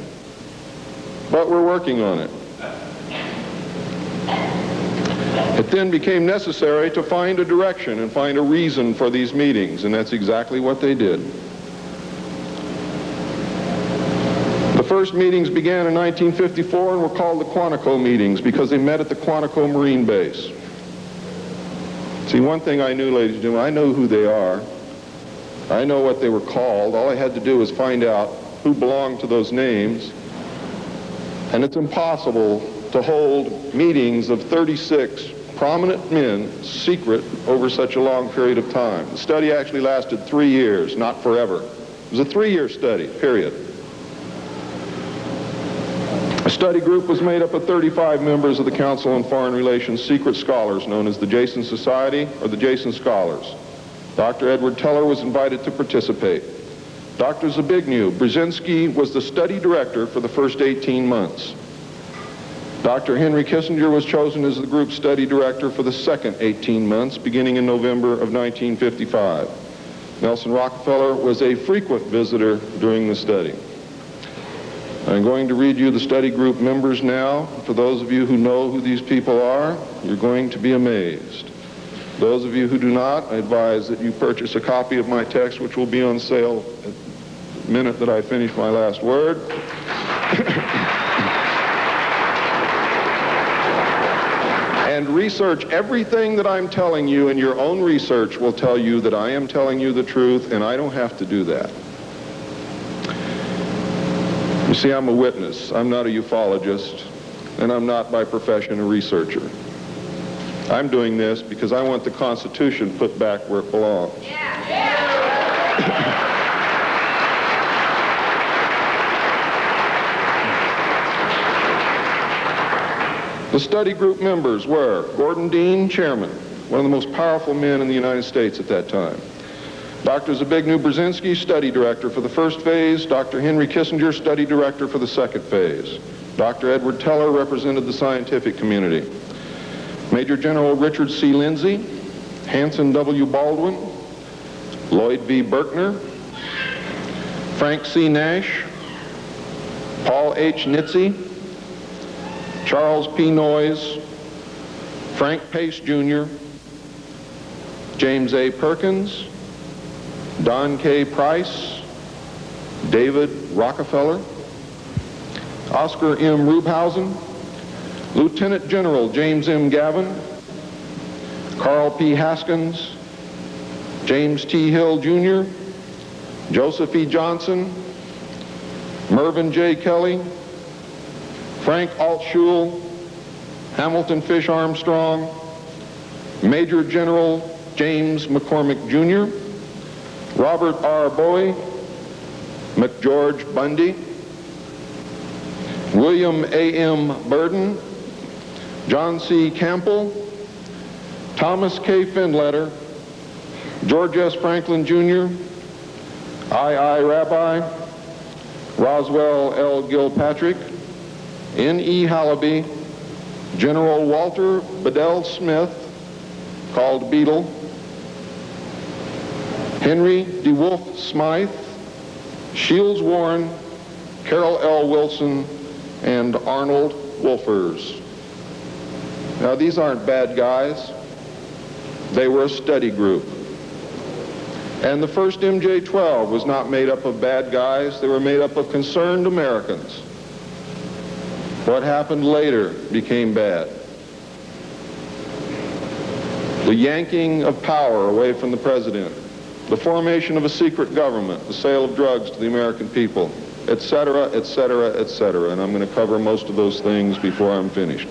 but we're working on it." It then became necessary to find a direction and find a reason for these meetings, and that's exactly what they did. The first meetings began in 1954 and were called the Quantico meetings because they met at the Quantico Marine Base. See, one thing I knew, ladies and gentlemen, I know who they are. I know what they were called. All I had to do was find out who belonged to those names. And it's impossible to hold meetings of 36 prominent men secret over such a long period of time. The study actually lasted 3 years, not forever. It was a 3-year study, period. The study group was made up of 35 members of the Council on Foreign Relations secret scholars known as the Jason Society or the Jason Scholars. Dr. Edward Teller was invited to participate. Dr. Zbigniew Brzezinski was the study director for the first 18 months. Dr. Henry Kissinger was chosen as the group study director for the second 18 months, beginning in November of 1955. Nelson Rockefeller was a frequent visitor during the study. I'm going to read you the study group members now. For those of you who know who these people are, you're going to be amazed. Those of you who do not, I advise that you purchase a copy of my text, which will be on sale at the minute that I finish my last word. And research everything that I'm telling you, and your own research will tell you that I am telling you the truth, and I don't have to do that. You see, I'm a witness. I'm not a ufologist, and I'm not by profession a researcher. I'm doing this because I want the Constitution put back where it belongs. The study group members were Gordon Dean, chairman, one of the most powerful men in the United States at that time. Dr. Zbigniew Brzezinski, study director for the first phase. Dr. Henry Kissinger, study director for the second phase. Dr. Edward Teller represented the scientific community. Major General Richard C. Lindsay, Hanson W. Baldwin, Lloyd V. Berkner, Frank C. Nash, Paul H. Nitze, Charles P. Noyes, Frank Pace Jr., James A. Perkins, Don K. Price, David Rockefeller, Oscar M. Rubhausen, Lieutenant General James M. Gavin, Carl P. Haskins, James T. Hill Jr., Joseph E. Johnson, Mervyn J. Kelly, Frank Altschul, Hamilton Fish Armstrong, Major General James McCormick Jr., Robert R. Bowie, McGeorge Bundy, William A. M. Burden, John C. Campbell, Thomas K. Findletter, George S. Franklin Jr., I. Rabbi, Roswell L. Gilpatrick, N.E. Hallaby, General Walter Bedell Smith, called Beetle, Henry DeWolf Smythe, Shields Warren, Carol L. Wilson, and Arnold Wolfers. Now, these aren't bad guys. They were a study group. And the first MJ-12 was not made up of bad guys. They were made up of concerned Americans. What happened later became bad. The yanking of power away from the president, the formation of a secret government, the sale of drugs to the American people, etc., etc., etc. And I'm going to cover most of those things before I'm finished.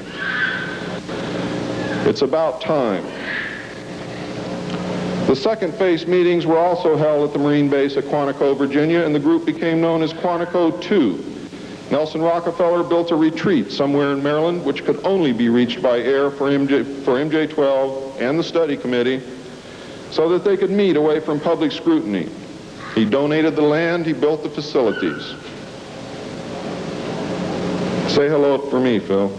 It's about time. The second phase meetings were also held at the Marine base at Quantico, Virginia, and the group became known as Quantico 2. Nelson Rockefeller built a retreat somewhere in Maryland which could only be reached by air for MJ-12 and the study committee so that they could meet away from public scrutiny. He donated the land, he built the facilities. Say hello for me, Phil.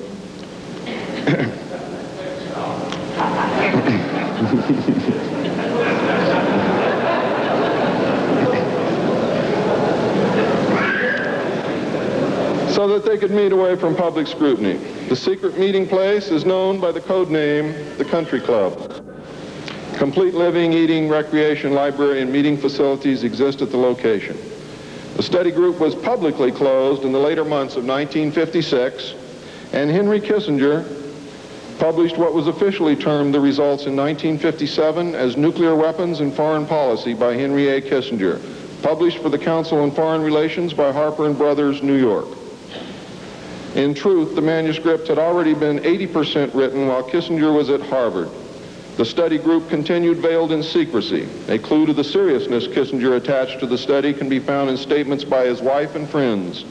so that they could meet away from public scrutiny. The secret meeting place is known by the code name, the Country Club. Complete living, eating, recreation, library, and meeting facilities exist at the location. The study group was publicly closed in the later months of 1956, and Henry Kissinger published what was officially termed the results in 1957 as Nuclear Weapons and Foreign Policy by Henry A. Kissinger, published for the Council on Foreign Relations by Harper & Brothers, New York. In truth, the manuscript had already been 80% written while Kissinger was at Harvard. The study group continued veiled in secrecy. A clue to the seriousness Kissinger attached to the study can be found in statements by his wife and friends.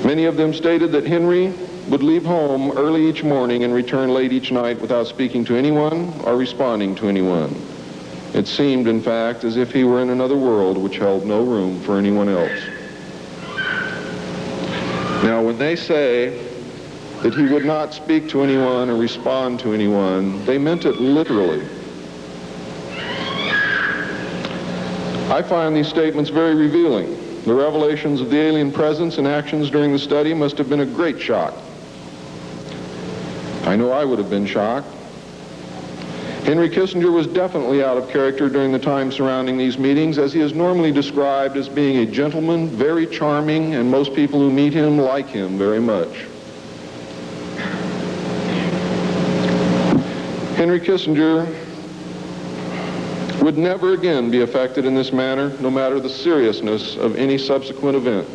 Many of them stated that Henry would leave home early each morning and return late each night without speaking to anyone or responding to anyone. It seemed, in fact, as if he were in another world which held no room for anyone else. Now, when they say that he would not speak to anyone or respond to anyone, they meant it literally. I find these statements very revealing. The revelations of the alien presence and actions during the study must have been a great shock. I know I would have been shocked. Henry Kissinger was definitely out of character during the time surrounding these meetings, as he is normally described as being a gentleman, very charming, and most people who meet him like him very much. Henry Kissinger would never again be affected in this manner, no matter the seriousness of any subsequent event.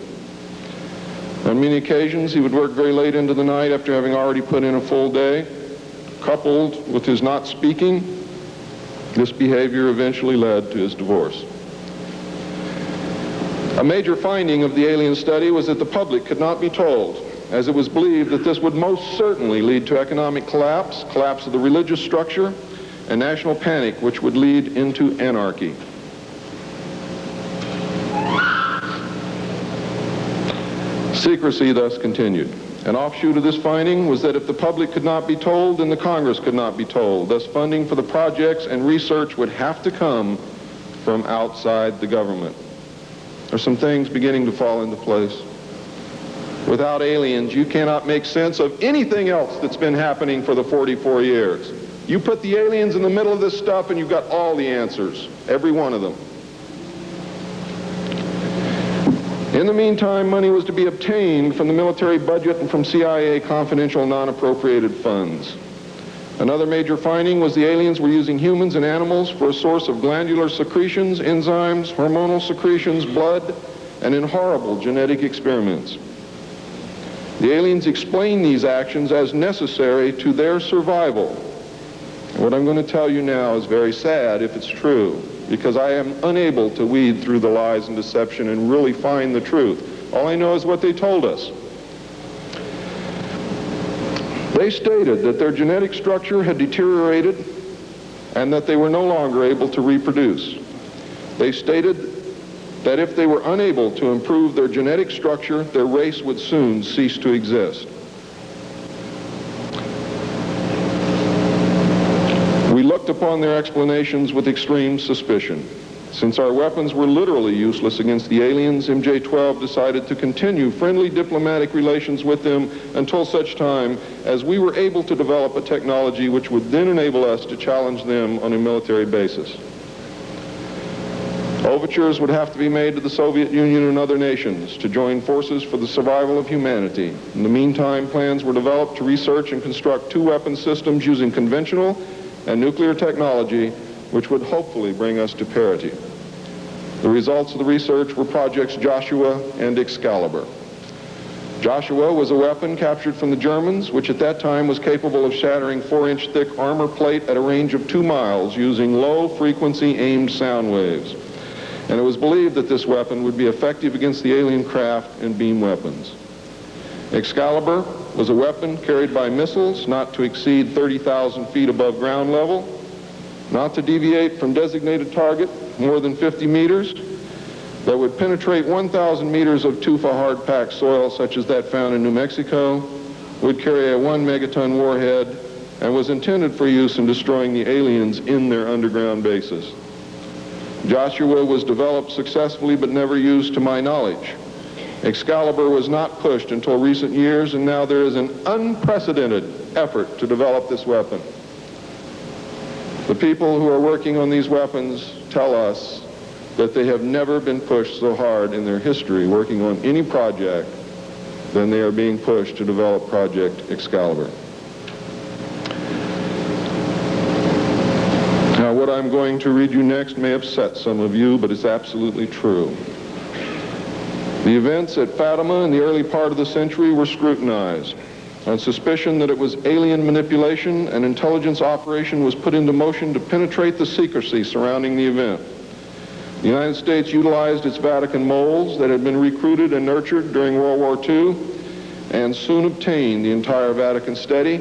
On many occasions, he would work very late into the night after having already put in a full day. Coupled with his not speaking, this behavior eventually led to his divorce. A major finding of the alien study was that the public could not be told, as it was believed that this would most certainly lead to economic collapse, collapse of the religious structure, and national panic, which would lead into anarchy. Secrecy thus continued. An offshoot of this finding was that if the public could not be told, then the Congress could not be told. Thus, funding for the projects and research would have to come from outside the government. There's some things beginning to fall into place. Without aliens, you cannot make sense of anything else that's been happening for the 44 years. You put the aliens in the middle of this stuff and you've got all the answers, every one of them. In the meantime, money was to be obtained from the military budget and from CIA confidential non-appropriated funds. Another major finding was the aliens were using humans and animals for a source of glandular secretions, enzymes, hormonal secretions, blood, and in horrible genetic experiments. The aliens explained these actions as necessary to their survival. And what I'm going to tell you now is very sad if it's true, because I am unable to weed through the lies and deception and really find the truth. All I know is what they told us. They stated that their genetic structure had deteriorated and that they were no longer able to reproduce. They stated that if they were unable to improve their genetic structure, their race would soon cease to exist. We looked upon their explanations with extreme suspicion. Since our weapons were literally useless against the aliens, MJ-12 decided to continue friendly diplomatic relations with them until such time as we were able to develop a technology which would then enable us to challenge them on a military basis. Overtures would have to be made to the Soviet Union and other nations to join forces for the survival of humanity. In the meantime, plans were developed to research and construct two weapon systems using conventional and nuclear technology, which would hopefully bring us to parity. The results of the research were projects Joshua and Excalibur. Joshua was a weapon captured from the Germans, which at that time was capable of shattering 4-inch thick armor plate at a range of 2 miles using low-frequency aimed sound waves. And it was believed that this weapon would be effective against the alien craft and beam weapons. Excalibur was a weapon carried by missiles not to exceed 30,000 feet above ground level, not to deviate from designated target more than 50 meters, that would penetrate 1,000 meters of tufa hard-packed soil such as that found in New Mexico, would carry a 1 megaton warhead, and was intended for use in destroying the aliens in their underground bases. Joshua was developed successfully but never used to my knowledge. Excalibur was not pushed until recent years, and now there is an unprecedented effort to develop this weapon. The people who are working on these weapons tell us that they have never been pushed so hard in their history working on any project than they are being pushed to develop Project Excalibur. Now, what I'm going to read you next may upset some of you, but it's absolutely true. The events at Fatima in the early part of the century were scrutinized. On suspicion that it was alien manipulation, an intelligence operation was put into motion to penetrate the secrecy surrounding the event. The United States utilized its Vatican moles that had been recruited and nurtured during World War II and soon obtained the entire Vatican study,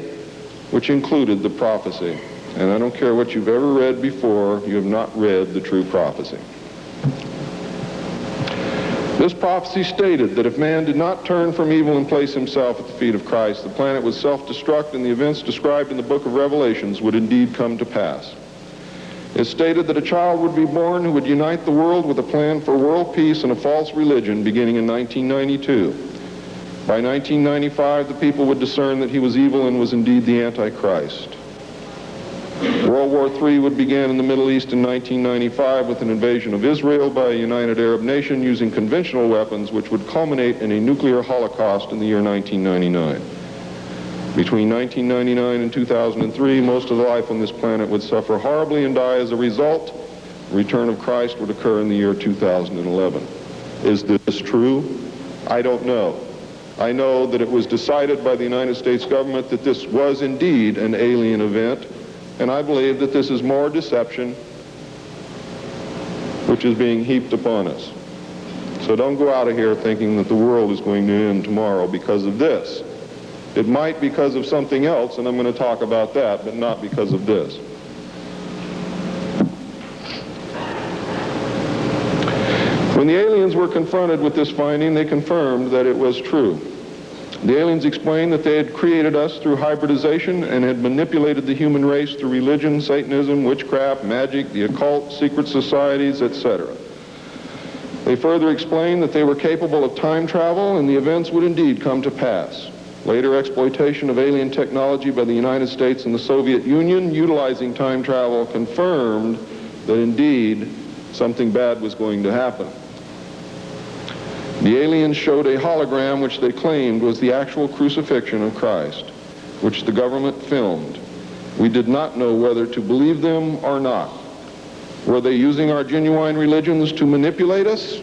which included the prophecy. And I don't care what you've ever read before, you have not read the true prophecy. This prophecy stated that if man did not turn from evil and place himself at the feet of Christ, the planet would self-destruct and the events described in the book of Revelations would indeed come to pass. It stated that a child would be born who would unite the world with a plan for world peace and a false religion beginning in 1992. By 1995, the people would discern that he was evil and was indeed the Antichrist. World War III would begin in the Middle East in 1995 with an invasion of Israel by a united Arab nation using conventional weapons, which would culminate in a nuclear holocaust in the year 1999. Between 1999 and 2003, most of the life on this planet would suffer horribly and die as a result. The return of Christ would occur in the year 2011. Is this true? I don't know. I know that it was decided by the United States government that this was indeed an alien event, and I believe that this is more deception which is being heaped upon us. So don't go out of here thinking that the world is going to end tomorrow because of this. It might because of something else, and I'm going to talk about that, but not because of this. When the aliens were confronted with this finding, they confirmed that it was true. The aliens explained that they had created us through hybridization and had manipulated the human race through religion, Satanism, witchcraft, magic, the occult, secret societies, etc. They further explained that they were capable of time travel and the events would indeed come to pass. Later exploitation of alien technology by the United States and the Soviet Union utilizing time travel confirmed that indeed something bad was going to happen. The aliens showed a hologram which they claimed was the actual crucifixion of Christ, which the government filmed. We did not know whether to believe them or not. Were they using our genuine religions to manipulate us?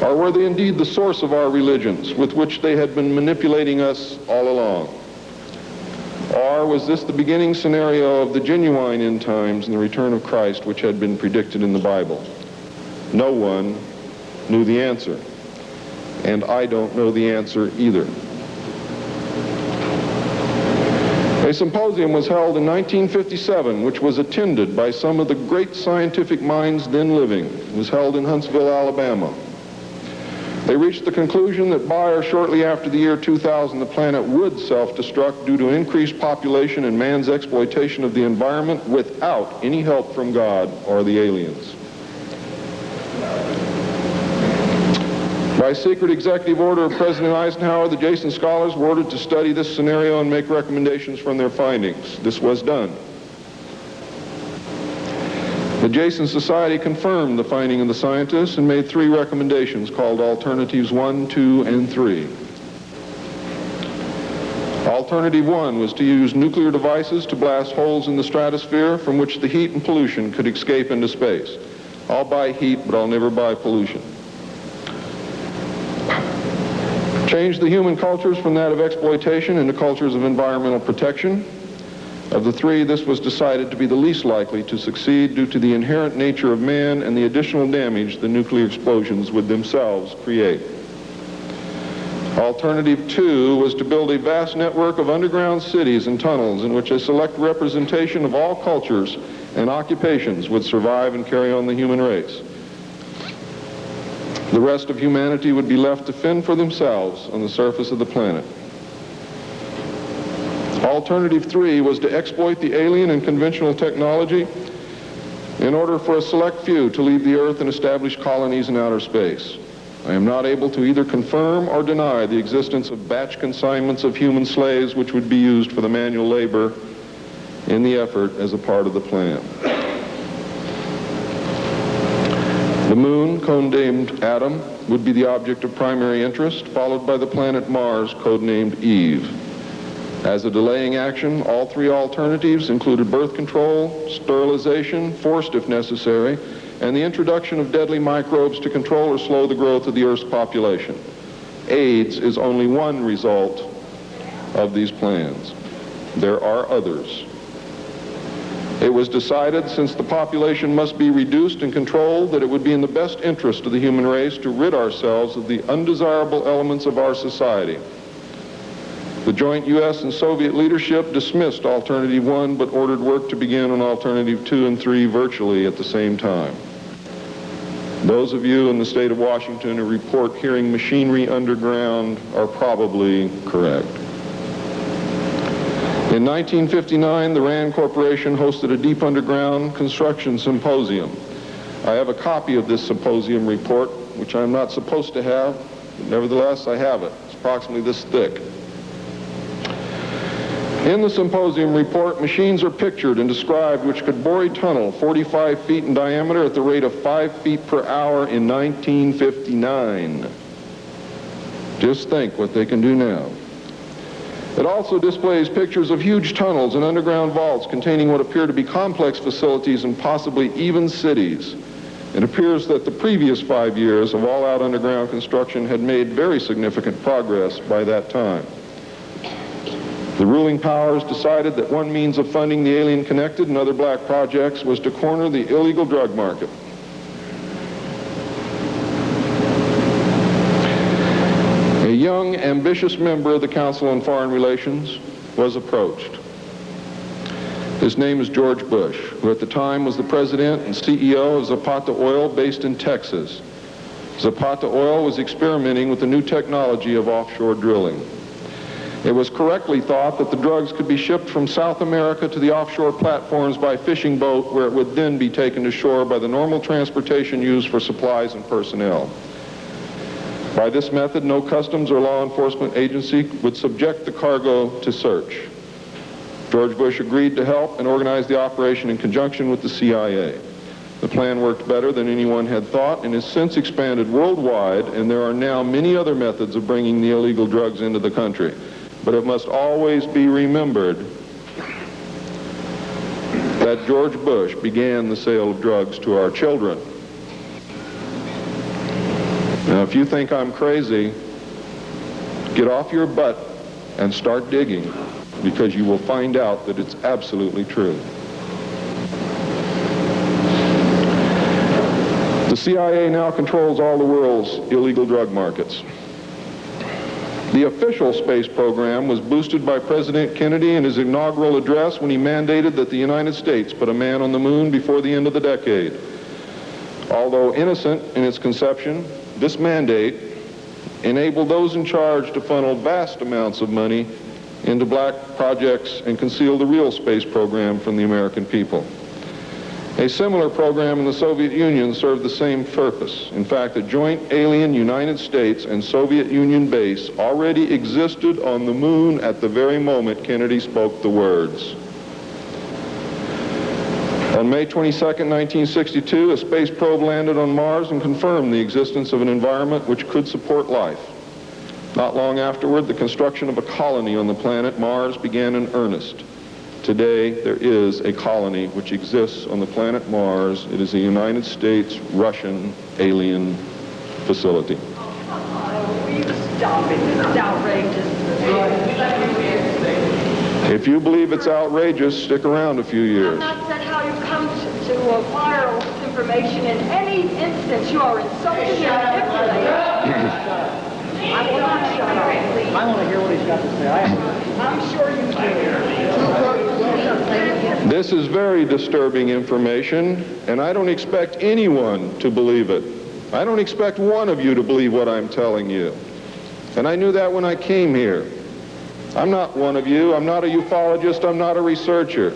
Or were they indeed the source of our religions with which they had been manipulating us all along? Or was this the beginning scenario of the genuine end times and the return of Christ which had been predicted in the Bible? No one knew the answer, and I don't know the answer either. A symposium was held in 1957, which was attended by some of the great scientific minds then living. It was held in Huntsville, Alabama. They reached the conclusion that by or shortly after the year 2000, the planet would self-destruct due to increased population and man's exploitation of the environment without any help from God or the aliens. By secret executive order of President Eisenhower, the Jason scholars were ordered to study this scenario and make recommendations from their findings. This was done. The Jason Society confirmed the finding of the scientists and made 3 recommendations called Alternatives 1, 2, and 3. Alternative 1 was to use nuclear devices to blast holes in the stratosphere from which the heat and pollution could escape into space. I'll buy heat, but I'll never buy pollution. Change the human cultures from that of exploitation into cultures of environmental protection. Of the 3, this was decided to be the least likely to succeed due to the inherent nature of man and the additional damage the nuclear explosions would themselves create. Alternative 2 was to build a vast network of underground cities and tunnels in which a select representation of all cultures and occupations would survive and carry on the human race. The rest of humanity would be left to fend for themselves on the surface of the planet. Alternative 3 was to exploit the alien and conventional technology in order for a select few to leave the Earth and establish colonies in outer space. I am not able to either confirm or deny the existence of batch consignments of human slaves which would be used for the manual labor in the effort as a part of the plan. The moon, codenamed Adam, would be the object of primary interest, followed by the planet Mars, codenamed Eve. As a delaying action, all three alternatives included birth control, sterilization, forced if necessary, and the introduction of deadly microbes to control or slow the growth of the Earth's population. AIDS is only one result of these plans. There are others. It was decided, since the population must be reduced and controlled, that it would be in the best interest of the human race to rid ourselves of the undesirable elements of our society. The joint U.S. and Soviet leadership dismissed Alternative 1, but ordered work to begin on Alternative 2 and 3 virtually at the same time. Those of you in the state of Washington who report hearing machinery underground are probably correct. In 1959, the RAND Corporation hosted a deep underground construction symposium. I have a copy of this symposium report, which I'm not supposed to have, but nevertheless I have it. It's approximately this thick. In the symposium report, machines are pictured and described which could bore a tunnel 45 feet in diameter at the rate of 5 feet per hour in 1959. Just think what they can do now. It also displays pictures of huge tunnels and underground vaults containing what appear to be complex facilities and possibly even cities. It appears that the previous 5 years of all-out underground construction had made very significant progress by that time. The ruling powers decided that one means of funding the alien-connected and other black projects was to corner the illegal drug market. A young, ambitious member of the Council on Foreign Relations was approached. His name is George Bush, who at the time was the president and CEO of Zapata Oil based in Texas. Zapata Oil was experimenting with the new technology of offshore drilling. It was correctly thought that the drugs could be shipped from South America to the offshore platforms by fishing boat, where it would then be taken to shore by the normal transportation used for supplies and personnel. By this method, no customs or law enforcement agency would subject the cargo to search. George Bush agreed to help and organize the operation in conjunction with the CIA. The plan worked better than anyone had thought and has since expanded worldwide, and there are now many other methods of bringing the illegal drugs into the country. But it must always be remembered that George Bush began the sale of drugs to our children. Now, if you think I'm crazy, get off your butt and start digging, because you will find out that it's absolutely true. The CIA now controls all the world's illegal drug markets. The official space program was boosted by President Kennedy in his inaugural address when he mandated that the United States put a man on the moon before the end of the decade. Although innocent in its conception, this mandate enabled those in charge to funnel vast amounts of money into black projects and conceal the real space program from the American people. A similar program in the Soviet Union served the same purpose. In fact, a joint alien United States and Soviet Union base already existed on the moon at the very moment Kennedy spoke the words. On May 22, 1962, a space probe landed on Mars and confirmed the existence of an environment which could support life. Not long afterward, the construction of a colony on the planet Mars began in earnest. Today, there is a colony which exists on the planet Mars. It is a United States-Russian alien facility. Oh, will you stop it? This is outrageous. If you believe it's outrageous, stick around a few years. I'm not said how you come to acquire all this information. In any instance, you are insulting and manipulating. I will not shut up. I want to hear what he's got to say. I'm sure you do. This is very disturbing information, and I don't expect anyone to believe it. I don't expect one of you to believe what I'm telling you. And I knew that when I came here. I'm not one of you. I'm not a ufologist. I'm not a researcher.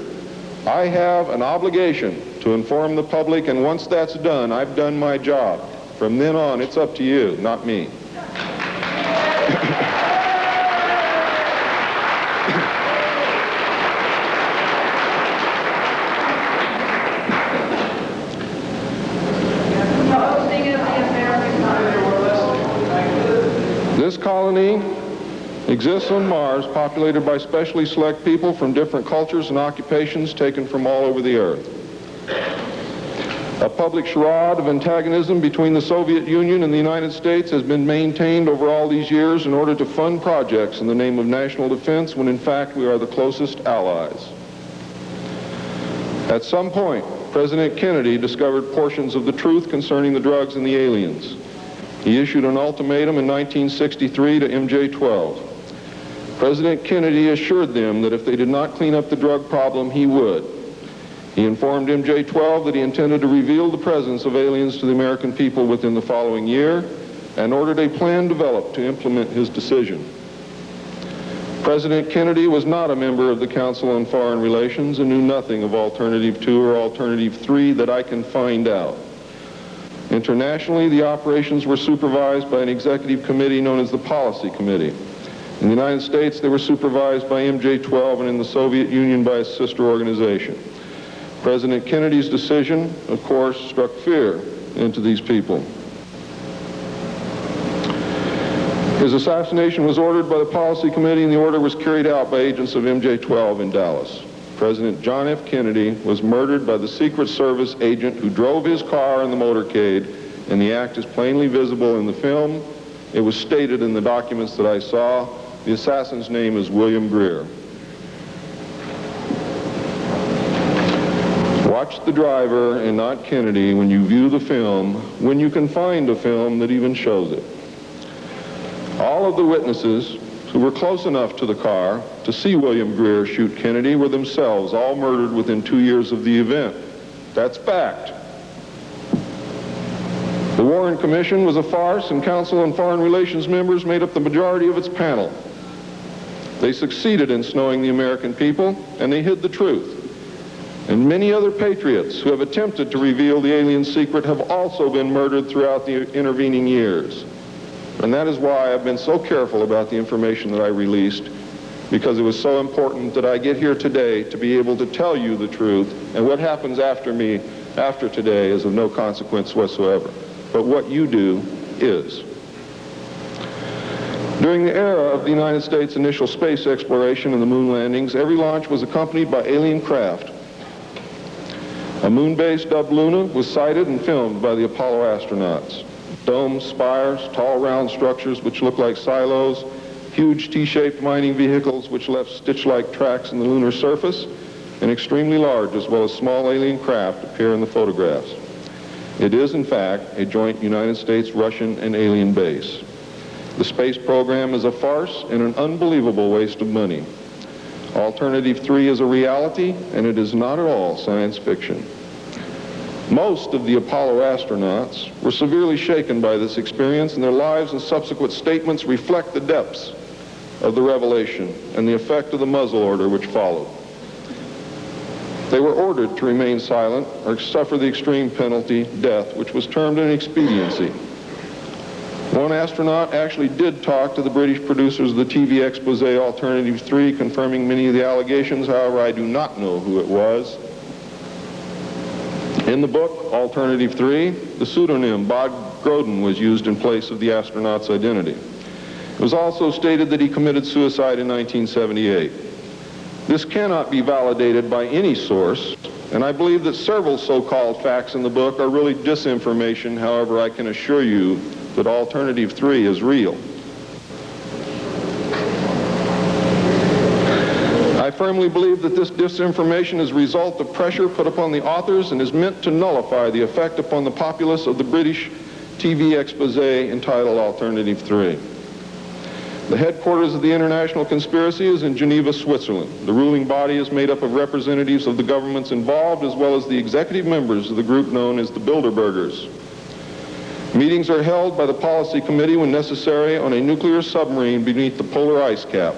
I have an obligation to inform the public, and once that's done, I've done my job. From then on, it's up to you, not me. This colony exists on Mars, populated by specially select people from different cultures and occupations taken from all over the earth. A public charade of antagonism between the Soviet Union and the United States has been maintained over all these years in order to fund projects in the name of national defense, when in fact we are the closest allies. At some point, President Kennedy discovered portions of the truth concerning the drugs and the aliens. He issued an ultimatum in 1963 to MJ-12. President Kennedy assured them that if they did not clean up the drug problem, he would. He informed MJ-12 that he intended to reveal the presence of aliens to the American people within the following year, and ordered a plan developed to implement his decision. President Kennedy was not a member of the Council on Foreign Relations and knew nothing of Alternative 2 or Alternative 3 that I can find out. Internationally, the operations were supervised by an executive committee known as the Policy Committee. In the United States, they were supervised by MJ-12, and in the Soviet Union by a sister organization. President Kennedy's decision, of course, struck fear into these people. His assassination was ordered by the Policy Committee, and the order was carried out by agents of MJ-12 in Dallas. President John F. Kennedy was murdered by the Secret Service agent who drove his car in the motorcade, and the act is plainly visible in the film. It was stated in the documents that I saw. The assassin's name is William Greer. Watch the driver and not Kennedy when you view the film, when you can find a film that even shows it. All of the witnesses who were close enough to the car to see William Greer shoot Kennedy were themselves all murdered within 2 years of the event. That's fact. The Warren Commission was a farce, and Council on Foreign Relations members made up the majority of its panel. They succeeded in snowing the American people, and they hid the truth. And many other patriots who have attempted to reveal the alien secret have also been murdered throughout the intervening years. And that is why I've been so careful about the information that I released, because it was so important that I get here today to be able to tell you the truth, and what happens after me, after today, is of no consequence whatsoever. But what you do is. During the era of the United States' initial space exploration and the moon landings, every launch was accompanied by alien craft. A moon base dubbed Luna was sighted and filmed by the Apollo astronauts. Domes, spires, tall round structures which look like silos, huge T-shaped mining vehicles which left stitch-like tracks in the lunar surface, and extremely large as well as small alien craft appear in the photographs. It is, in fact, a joint United States, Russian, and alien base. The space program is a farce and an unbelievable waste of money. Alternative 3 is a reality, and it is not at all science fiction. Most of the Apollo astronauts were severely shaken by this experience, and their lives and subsequent statements reflect the depths of the revelation and the effect of the muzzle order which followed. They were ordered to remain silent or suffer the extreme penalty, death, which was termed an expediency. One astronaut actually did talk to the British producers of the TV expose Alternative 3, confirming many of the allegations. However, I do not know who it was. In the book, Alternative 3, the pseudonym Bob Groden was used in place of the astronaut's identity. It was also stated that he committed suicide in 1978. This cannot be validated by any source, and I believe that several so-called facts in the book are really disinformation. However, I can assure you that Alternative 3 is real. I firmly believe that this disinformation is a result of pressure put upon the authors and is meant to nullify the effect upon the populace of the British TV expose entitled Alternative 3. The headquarters of the international conspiracy is in Geneva, Switzerland. The ruling body is made up of representatives of the governments involved, as well as the executive members of the group known as the Bilderbergers. Meetings are held by the Policy Committee when necessary on a nuclear submarine beneath the polar ice cap.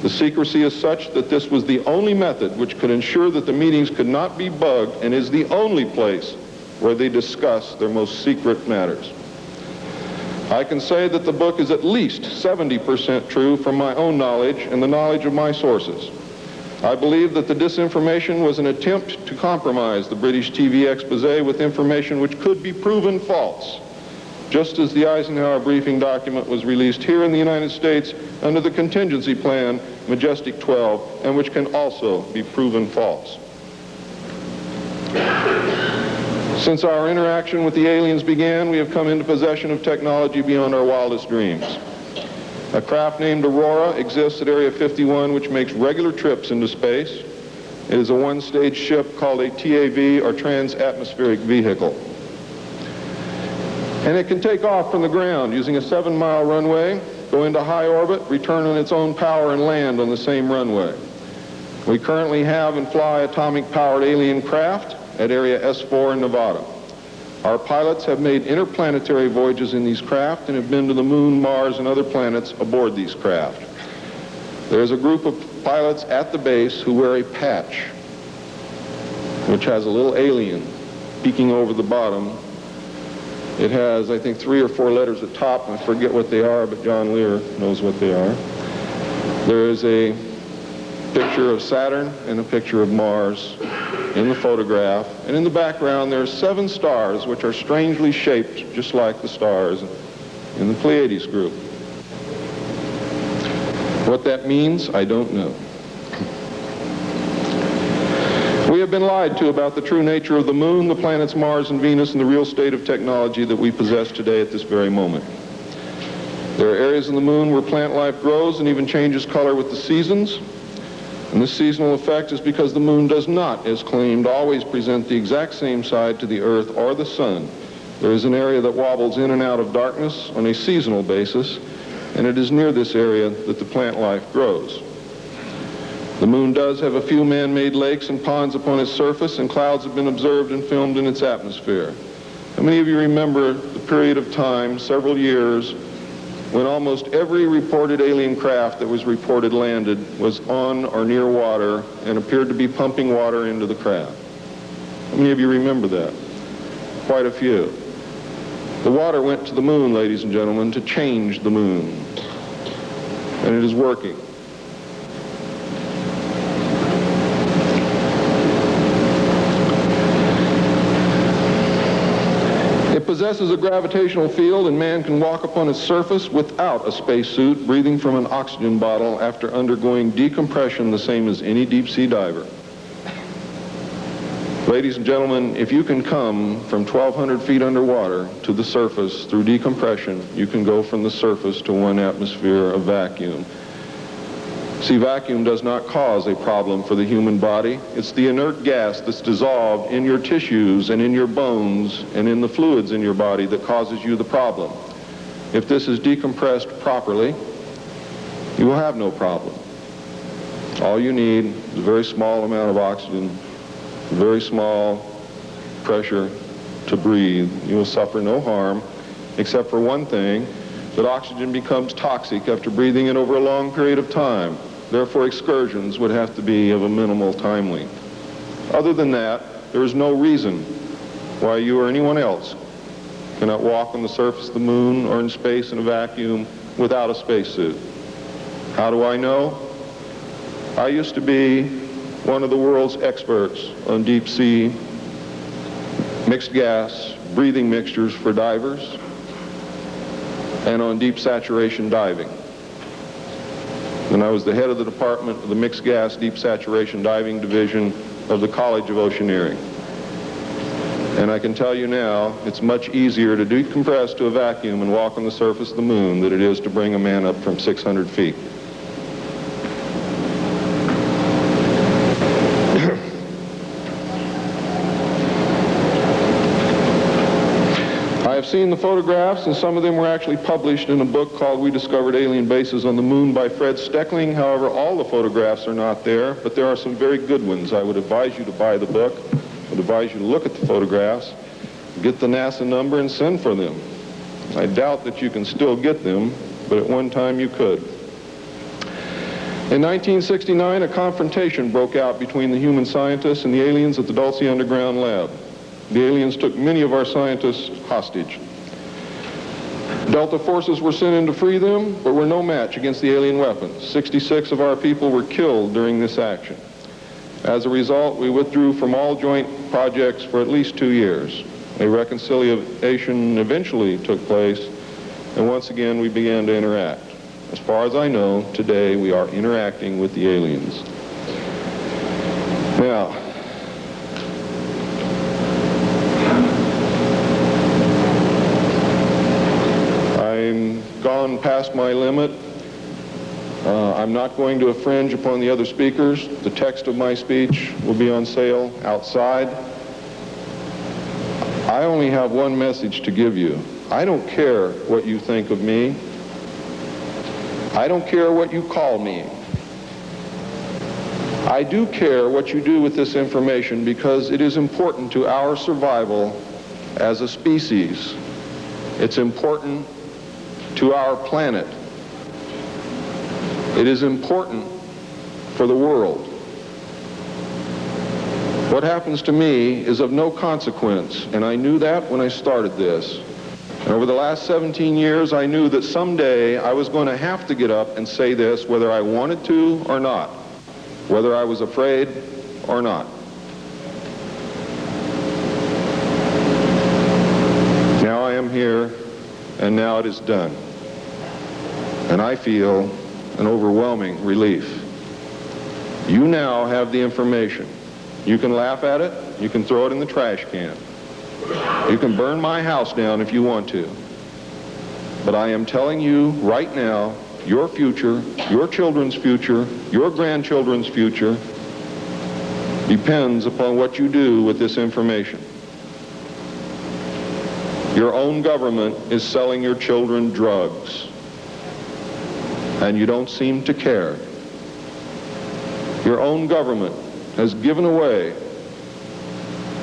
The secrecy is such that this was the only method which could ensure that the meetings could not be bugged, and is the only place where they discuss their most secret matters. I can say that the book is at least 70% true from my own knowledge and the knowledge of my sources. I believe that the disinformation was an attempt to compromise the British TV expose with information which could be proven false, just as the Eisenhower briefing document was released here in the United States under the contingency plan Majestic 12, and which can also be proven false. Since our interaction with the aliens began, we have come into possession of technology beyond our wildest dreams. A craft named Aurora exists at Area 51, which makes regular trips into space. It is a one-stage ship called a TAV, or Trans-Atmospheric Vehicle. And it can take off from the ground using a 7-mile runway, go into high orbit, return on its own power, and land on the same runway. We currently have and fly atomic-powered alien craft at Area S4 in Nevada. Our pilots have made interplanetary voyages in these craft and have been to the Moon, Mars, and other planets aboard these craft. There's a group of pilots at the base who wear a patch, which has a little alien peeking over the bottom. It has, I think, 3 or 4 letters at top. I forget what they are, but John Lear knows what they are. There is a picture of Saturn and a picture of Mars in the photograph, and in the background there are 7 stars which are strangely shaped just like the stars in the Pleiades group. What that means, I don't know. We have been lied to about the true nature of the Moon, the planets Mars and Venus, and the real state of technology that we possess today at this very moment. There are areas in the Moon where plant life grows and even changes color with the seasons. And this seasonal effect is because the Moon does not, as claimed, always present the exact same side to the Earth or the Sun. There is an area that wobbles in and out of darkness on a seasonal basis, and it is near this area that the plant life grows. The Moon does have a few man-made lakes and ponds upon its surface, and clouds have been observed and filmed in its atmosphere. How many of you remember the period of time, several years, when almost every reported alien craft that was reported landed was on or near water and appeared to be pumping water into the craft? How many of you remember that? Quite a few. The water went to the Moon, ladies and gentlemen, to change the Moon. And it is working. It possesses a gravitational field, and man can walk upon its surface without a spacesuit, breathing from an oxygen bottle after undergoing decompression the same as any deep-sea diver. Ladies and gentlemen, if you can come from 1,200 feet underwater to the surface through decompression, you can go from the surface to 1 atmosphere of vacuum. See, vacuum does not cause a problem for the human body. It's the inert gas that's dissolved in your tissues and in your bones and in the fluids in your body that causes you the problem. If this is decompressed properly, you will have no problem. All you need is a very small amount of oxygen, a very small pressure to breathe. You will suffer no harm, except for one thing, that oxygen becomes toxic after breathing it over a long period of time. Therefore, excursions would have to be of a minimal time length. Other than that, there is no reason why you or anyone else cannot walk on the surface of the Moon or in space in a vacuum without a spacesuit. How do I know? I used to be one of the world's experts on deep sea mixed gas breathing mixtures for divers and on deep saturation diving. And I was the head of the department of the Mixed Gas Deep Saturation Diving Division of the College of Oceaneering. And I can tell you now, it's much easier to decompress to a vacuum and walk on the surface of the Moon than it is to bring a man up from 600 feet. I have seen the photographs, and some of them were actually published in a book called We Discovered Alien Bases on the Moon by Fred Steckling. However, all the photographs are not there, but there are some very good ones. I would advise you to buy the book. I would advise you to look at the photographs, get the NASA number, and send for them. I doubt that you can still get them, but at one time you could. In 1969, a confrontation broke out between the human scientists and the aliens at the Dulce Underground Lab. The aliens took many of our scientists hostage. Delta forces were sent in to free them, but were no match against the alien weapons. 66 of our people were killed during this action. As a result, we withdrew from all joint projects for at least 2 years. A reconciliation eventually took place, and once again we began to interact. As far as I know, today we are interacting with the aliens. Now, I'm gone past my limit. I'm not going to infringe upon the other speakers. The text of my speech will be on sale outside. I only have one message to give you. I don't care what you think of me. I don't care what you call me. I do care what you do with this information because it is important to our survival as a species. It's important to our planet. It is important for the world. What happens to me is of no consequence, and I knew that when I started this. And over the last 17 years, I knew that someday I was going to have to get up and say this, whether I wanted to or not, whether I was afraid or not. Now I am here, and now it is done. And I feel an overwhelming relief. You now have the information. You can laugh at it, you can throw it in the trash can. You can burn my house down if you want to. But I am telling you right now, your future, your children's future, your grandchildren's future depends upon what you do with this information. Your own government is selling your children drugs, and you don't seem to care. Your own government has given away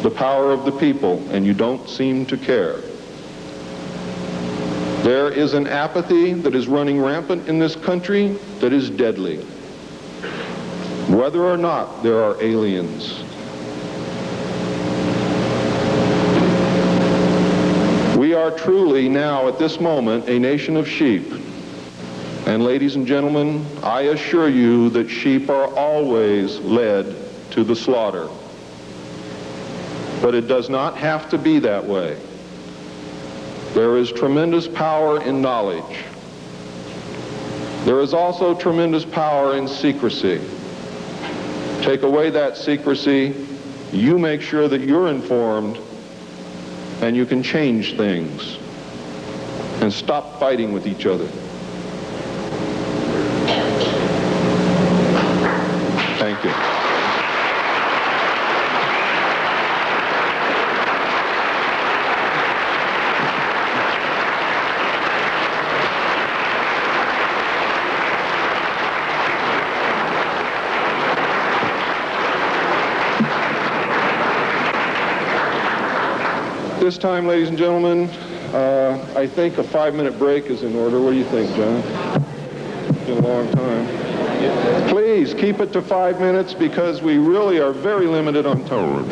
the power of the people, and you don't seem to care. There is an apathy that is running rampant in this country that is deadly. Whether or not there are aliens. We are truly now at this moment a nation of sheep. And ladies and gentlemen, I assure you that sheep are always led to the slaughter. But it does not have to be that way. There is tremendous power in knowledge. There is also tremendous power in secrecy. Take away that secrecy, you make sure that you're informed, and you can change things and stop fighting with each other. Thank you. This time, ladies and gentlemen, I think a 5-minute break is in order. What do you think, John? It's been a long time. Please keep it to 5 minutes because we really are very limited on time.